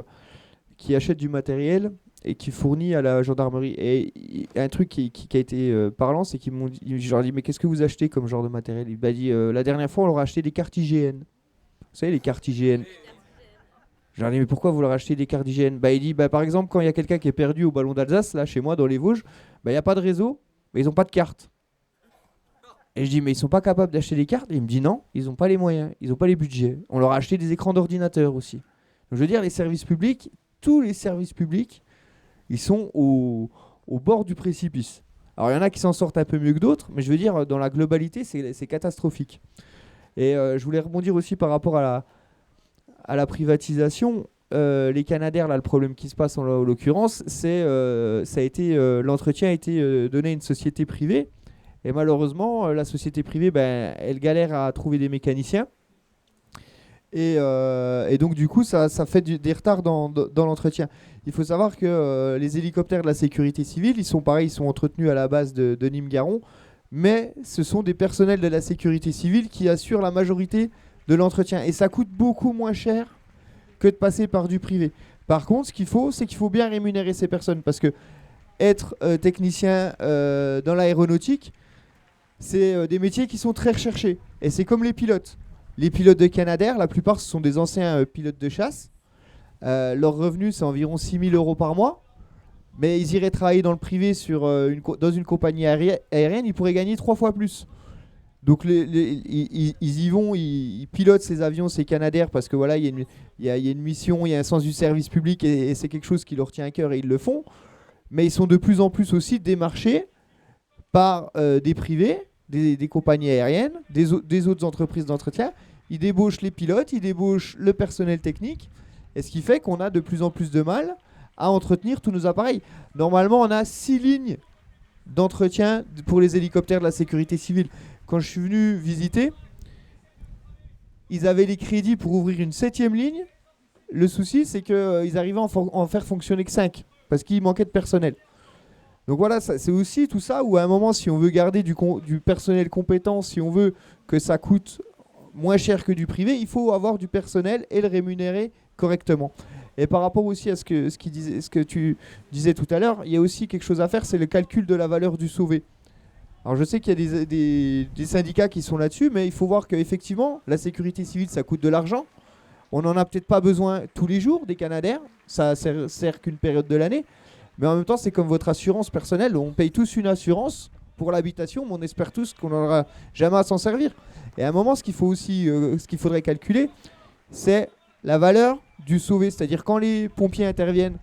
qui achète du matériel et qui fournit à la gendarmerie. Et un truc qui a été parlant, c'est qu'ils m'ont dit, je leur ai dit, mais qu'est-ce que vous achetez comme genre de matériel? Il m'a dit, la dernière fois, on leur a acheté des cartes IGN. Vous savez, les cartes IGN. Je leur ai dit, mais pourquoi vous leur achetez des cartes IGN? Il dit, par exemple, quand il y a quelqu'un qui est perdu au Ballon d'Alsace, là, chez moi, dans les Vosges, il n'y a pas de réseau, mais ils n'ont pas de carte. Et je dis, mais ils ne sont pas capables d'acheter des cartes? Et il me dit, non, ils n'ont pas les moyens, ils n'ont pas les budgets. On leur a acheté des écrans d'ordinateur aussi. Donc, je veux dire, les services publics, tous les services publics, ils sont au bord du précipice. Alors, il y en a qui s'en sortent un peu mieux que d'autres, mais je veux dire, dans la globalité, c'est catastrophique. Et je voulais rebondir aussi par rapport à la privatisation. Les Canadair, là, le problème qui se passe en l'occurrence, c'est l'entretien a été donné à une société privée. Et malheureusement, la société privée, elle galère à trouver des mécaniciens. Et donc, du coup, ça fait des retards dans l'entretien. Il faut savoir que les hélicoptères de la sécurité civile, ils sont entretenus à la base de Nîmes-Garons. Mais ce sont des personnels de la sécurité civile qui assurent la majorité de l'entretien. Et ça coûte beaucoup moins cher que de passer par du privé. Par contre, ce qu'il faut, c'est qu'il faut bien rémunérer ces personnes. Parce que être technicien dans l'aéronautique, c'est des métiers qui sont très recherchés. Et c'est comme les pilotes. Les pilotes de Canadair, la plupart, ce sont des anciens pilotes de chasse. Leur revenu, c'est environ 6 000 euros par mois. Mais ils iraient travailler dans le privé dans une compagnie aérienne, ils pourraient gagner 3 fois plus. Donc ils y vont, ils pilotent ces avions, ces Canadair, parce que voilà, il y a une mission, il y a un sens du service public et c'est quelque chose qui leur tient à cœur et ils le font. Mais ils sont de plus en plus aussi démarchés par des privés, des compagnies aériennes, des autres entreprises d'entretien. Ils débauchent les pilotes, ils débauchent le personnel technique. Et ce qui fait qu'on a de plus en plus de mal à entretenir tous nos appareils. Normalement, on a 6 lignes d'entretien pour les hélicoptères de la sécurité civile. Quand je suis venu visiter, ils avaient les crédits pour ouvrir une 7e ligne. Le souci, c'est qu'ils arrivaient à en faire fonctionner que 5, parce qu'il manquait de personnel. Donc voilà, c'est aussi tout ça où à un moment, si on veut garder du personnel compétent, si on veut que ça coûte moins cher que du privé, il faut avoir du personnel et le rémunérer correctement. Et par rapport aussi à ce que tu disais tout à l'heure, il y a aussi quelque chose à faire, c'est le calcul de la valeur du sauvé. Alors je sais qu'il y a des syndicats qui sont là-dessus, mais il faut voir qu'effectivement, la sécurité civile, ça coûte de l'argent. On n'en a peut-être pas besoin tous les jours, des Canadair, ça sert qu'une période de l'année. Mais en même temps, c'est comme votre assurance personnelle. On paye tous une assurance pour l'habitation, mais on espère tous qu'on n'aura jamais à s'en servir. Et à un moment, ce qu'il faudrait calculer, c'est la valeur du sauvé. C'est-à-dire quand les pompiers interviennent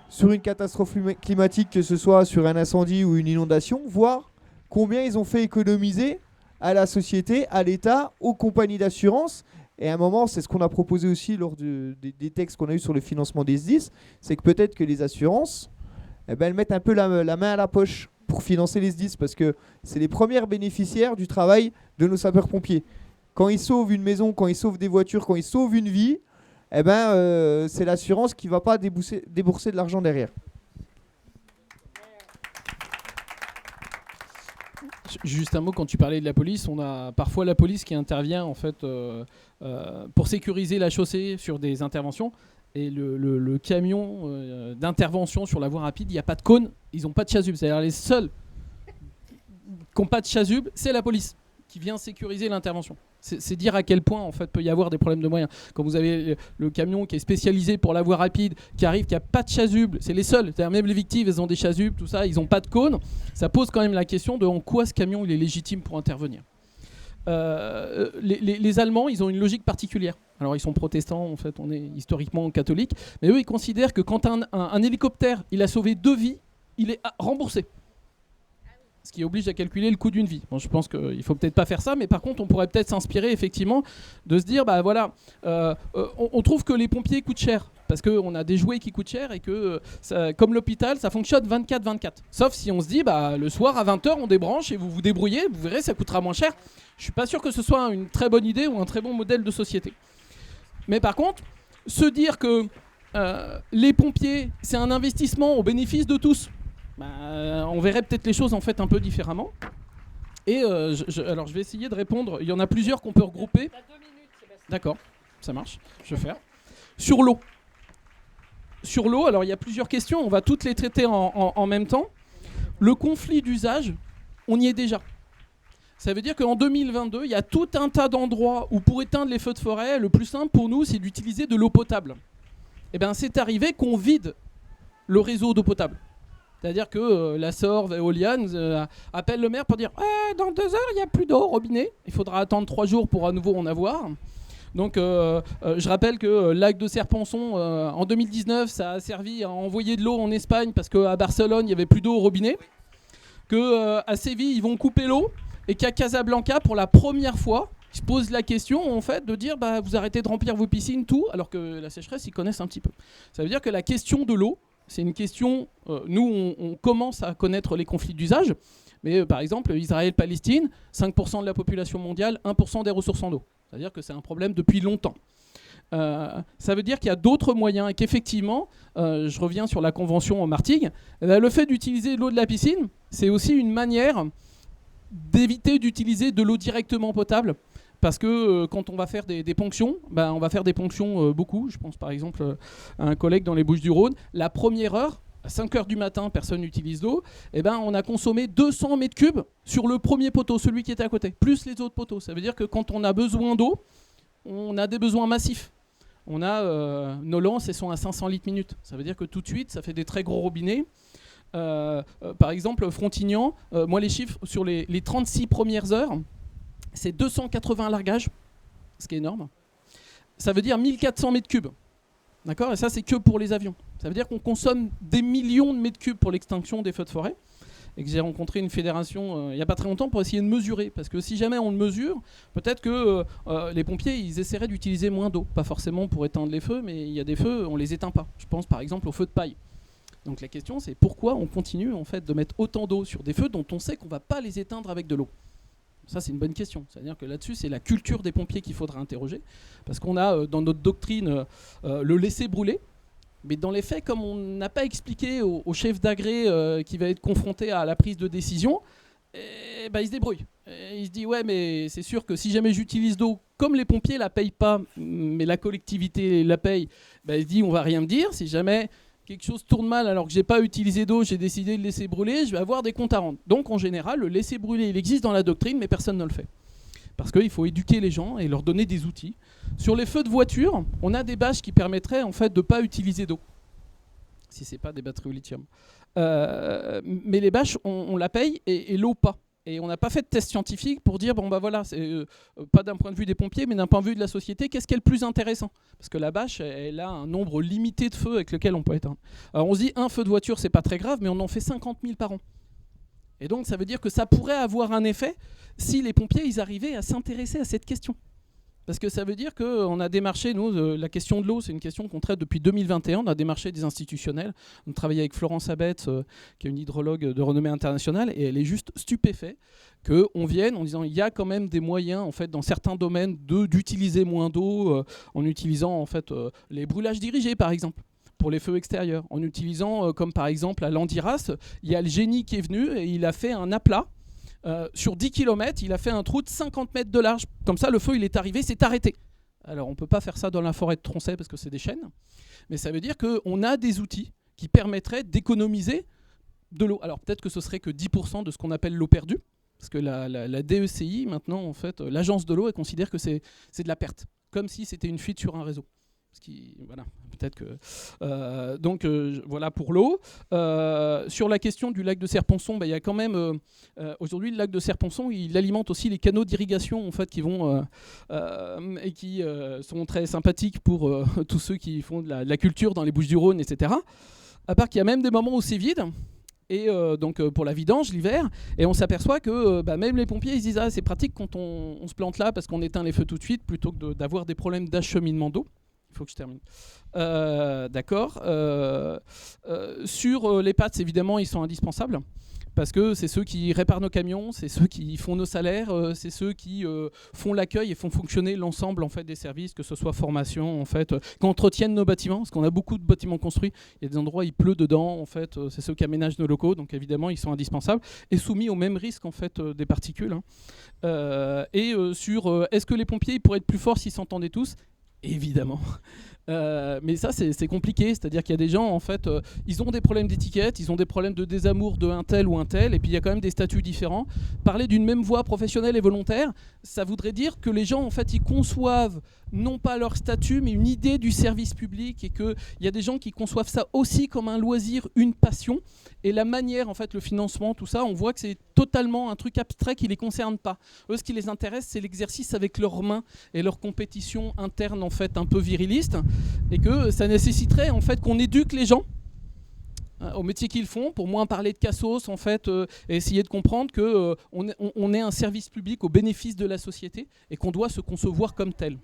sur une catastrophe climatique, que ce soit sur un incendie ou une inondation, voir combien ils ont fait économiser à la société, à l'État, aux compagnies d'assurance. Et à un moment, c'est ce qu'on a proposé aussi lors des textes qu'on a eu sur le financement des SDIS, c'est que peut-être que les assurances, elles mettent un peu la main à la poche pour financer les SDIS, parce que c'est les premières bénéficiaires du travail de nos sapeurs-pompiers. Quand ils sauvent une maison, quand ils sauvent des voitures, quand ils sauvent une vie, c'est l'assurance qui ne va pas débourser de l'argent derrière. Juste un mot, quand tu parlais de la police, on a parfois la police qui intervient en fait pour sécuriser la chaussée sur des interventions. Et le camion d'intervention sur la voie rapide, il n'y a pas de cône, ils n'ont pas de chasuble. C'est-à-dire les seuls qui n'ont pas de chasuble, c'est la police qui vient sécuriser l'intervention. C'est dire à quel point en fait peut y avoir des problèmes de moyens. Quand vous avez le camion qui est spécialisé pour la voie rapide, qui arrive, qui n'a pas de chasuble, c'est les seuls. C'est-à-dire même les victimes, elles ont des chasubles, tout ça, ils n'ont pas de cône. Ça pose quand même la question de en quoi ce camion il est légitime pour intervenir. Les Allemands, ils ont une logique particulière. Alors ils sont protestants, en fait, on est historiquement catholique, mais eux ils considèrent que quand un hélicoptère il a sauvé 2 vies, il est remboursé. Ce qui oblige à calculer le coût d'une vie. Bon, je pense qu'il ne faut peut-être pas faire ça, mais par contre, on pourrait peut-être s'inspirer effectivement de se dire, bah voilà, on trouve que les pompiers coûtent cher, parce qu'on a des jouets qui coûtent cher et que, comme l'hôpital, ça fonctionne 24/24. Sauf si on se dit, bah, le soir à 20h, on débranche et vous vous débrouillez, vous verrez, ça coûtera moins cher. Je ne suis pas sûr que ce soit une très bonne idée ou un très bon modèle de société. Mais par contre, se dire que les pompiers, c'est un investissement au bénéfice de tous, on verrait peut-être les choses en fait un peu différemment. Et alors je vais essayer de répondre. Il y en a plusieurs qu'on peut regrouper. D'accord, ça marche, je vais faire. Sur l'eau. Sur l'eau, alors il y a plusieurs questions, on va toutes les traiter en même temps. Le conflit d'usage, on y est déjà. Ça veut dire qu'en 2022, il y a tout un tas d'endroits où pour éteindre les feux de forêt, le plus simple pour nous, c'est d'utiliser de l'eau potable. Et bien c'est arrivé qu'on vide le réseau d'eau potable. C'est-à-dire que la SOR, Veolia, appelle le maire pour dire dans 2 heures, il n'y a plus d'eau au robinet. Il faudra attendre 3 jours pour à nouveau en avoir. Donc je rappelle que le lac de Serpenson, en 2019, ça a servi à envoyer de l'eau en Espagne parce qu'à Barcelone, il n'y avait plus d'eau au robinet. Qu'à Séville, ils vont couper l'eau. Et qu'à Casablanca, pour la première fois, ils se posent la question en fait, de dire vous arrêtez de remplir vos piscines, tout, alors que la sécheresse, ils connaissent un petit peu. Ça veut dire que la question de l'eau, c'est une question, nous on commence à connaître les conflits d'usage, mais par exemple Israël-Palestine, 5% de la population mondiale, 1% des ressources en eau. C'est-à-dire que c'est un problème depuis longtemps. Ça veut dire qu'il y a d'autres moyens et qu'effectivement, je reviens sur la convention en Martigues, le fait d'utiliser l'eau de la piscine, c'est aussi une manière d'éviter d'utiliser de l'eau directement potable. Parce que quand on va faire des ponctions, on va faire des ponctions beaucoup. Je pense par exemple à un collègue dans les Bouches-du-Rhône. La première heure, à 5h du matin, personne n'utilise l'eau. On a consommé 200 mètres cubes sur le premier poteau, celui qui était à côté, plus les autres poteaux. Ça veut dire que quand on a besoin d'eau, on a des besoins massifs. On a nos lances, elles sont à 500 litres minute. Ça veut dire que tout de suite, ça fait des très gros robinets. Par exemple, Frontignan, moi les chiffres, sur les 36 premières heures, c'est 280 largages, ce qui est énorme. Ça veut dire 1400 mètres cubes. D'accord ? Et ça, c'est que pour les avions. Ça veut dire qu'on consomme des millions de mètres cubes pour l'extinction des feux de forêt. et que j'ai rencontré une fédération il n'y a pas très longtemps pour essayer de mesurer. Parce que si jamais on le mesure, peut-être que les pompiers, ils essaieraient d'utiliser moins d'eau. Pas forcément pour éteindre les feux, mais il y a des feux, on les éteint pas. Je pense par exemple aux feux de paille. Donc la question, c'est pourquoi on continue en fait de mettre autant d'eau sur des feux dont on sait qu'on ne va pas les éteindre avec de l'eau. Ça, c'est une bonne question. C'est-à-dire que là-dessus, c'est la culture des pompiers qu'il faudra interroger. Parce qu'on a dans notre doctrine le laisser brûler. Mais dans les faits, comme on n'a pas expliqué au chef d'agré qui va être confronté à la prise de décision, il se débrouille. Il se dit ouais, mais c'est sûr que si jamais j'utilise d'eau, comme les pompiers la payent pas, mais la collectivité la paye, il se dit on va rien me dire. Si jamais quelque chose tourne mal alors que j'ai pas utilisé d'eau, j'ai décidé de laisser brûler, je vais avoir des comptes à rendre. Donc en général, le laisser brûler, il existe dans la doctrine, mais personne ne le fait. Parce qu'il faut éduquer les gens et leur donner des outils. Sur les feux de voiture, on a des bâches qui permettraient en fait de ne pas utiliser d'eau, si ce n'est pas des batteries au lithium. Mais les bâches, on la paye et l'eau pas. Et on n'a pas fait de test scientifique pour dire, voilà, c'est pas d'un point de vue des pompiers, mais d'un point de vue de la société, qu'est-ce qui est le plus intéressant ? Parce que la bâche, elle a un nombre limité de feux avec lequel on peut éteindre. Alors on se dit, un feu de voiture, c'est pas très grave, mais on en fait 50 000 par an. Et donc ça veut dire que ça pourrait avoir un effet si les pompiers ils arrivaient à s'intéresser à cette question. Parce que ça veut dire qu'on a démarché, nous, la question de l'eau, c'est une question qu'on traite depuis 2021, on a démarché des institutionnels. On travaille avec Florence Abetz, qui est une hydrologue de renommée internationale, et elle est juste stupéfaite qu'on vienne en disant il y a quand même des moyens, en fait, dans certains domaines, d'utiliser moins d'eau en utilisant en fait, les brûlages dirigés, par exemple, pour les feux extérieurs. En utilisant, comme par exemple à Landiras, il y a le génie qui est venu et il a fait un aplat. Sur 10 km, il a fait un trou de 50 mètres de large. Comme ça, le feu, il est arrivé, c'est arrêté. Alors, on ne peut pas faire ça dans la forêt de Tronchet parce que c'est des chênes. Mais ça veut dire qu'on a des outils qui permettraient d'économiser de l'eau. Alors, peut-être que ce serait que 10% de ce qu'on appelle l'eau perdue. Parce que la DECI, maintenant, en fait, l'agence de l'eau, elle considère que c'est de la perte. Comme si c'était une fuite sur un réseau. Voilà, peut-être que donc voilà pour l'eau. Sur la question du lac de Serponçon, il y a quand même aujourd'hui le lac de Serponçon, il alimente aussi les canaux d'irrigation en fait qui vont et qui sont très sympathiques pour tous ceux qui font de la culture dans les Bouches-du-Rhône, etc. À part qu'il y a même des moments où c'est vide. Et donc pour la vidange l'hiver, et on s'aperçoit que même les pompiers ils se disent c'est pratique quand on se plante là parce qu'on éteint les feux tout de suite plutôt que d'avoir des problèmes d'acheminement d'eau. Il faut que je termine. D'accord. Sur les PATS, évidemment, ils sont indispensables parce que c'est ceux qui réparent nos camions, c'est ceux qui font nos salaires, c'est ceux qui font l'accueil et font fonctionner l'ensemble en fait, des services, que ce soit formation, en fait, qui entretiennent nos bâtiments, parce qu'on a beaucoup de bâtiments construits. Il y a des endroits où il pleut dedans, en fait, c'est ceux qui aménagent nos locaux, donc évidemment, ils sont indispensables et soumis au même risque en fait, des particules. Sur est-ce que les pompiers ils pourraient être plus forts s'ils s'entendaient tous ? Évidemment. Mais ça, c'est compliqué. C'est-à-dire qu'il y a des gens, en fait, ils ont des problèmes d'étiquette, ils ont des problèmes de désamour de un tel ou un tel, et puis il y a quand même des statuts différents. Parler d'une même voie professionnelle et volontaire, ça voudrait dire que les gens, en fait, ils conçoivent non pas leur statut, mais une idée du service public, et qu'il y a des gens qui conçoivent ça aussi comme un loisir, une passion. Et la manière, en fait, le financement, tout ça, on voit que c'est totalement un truc abstrait qui ne les concerne pas. Eux, ce qui les intéresse, c'est l'exercice avec leurs mains et leur compétition interne, en fait, un peu viriliste, et que ça nécessiterait, en fait, qu'on éduque les gens au métier qu'ils font, pour moins parler de cassos, en fait, et essayer de comprendre qu'on est un service public au bénéfice de la société et qu'on doit se concevoir comme tel.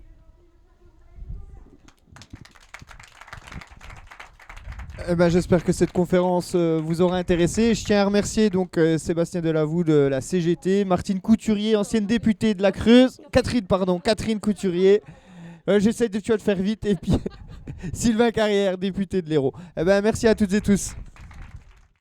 J'espère que cette conférence vous aura intéressé. Je tiens à remercier donc Sébastien Delavoux de la CGT, Martine Couturier, ancienne députée de la Creuse, Catherine Couturier. J'essaie de faire vite, et puis Sylvain Carrière, député de l'Hérault. Merci à toutes et tous.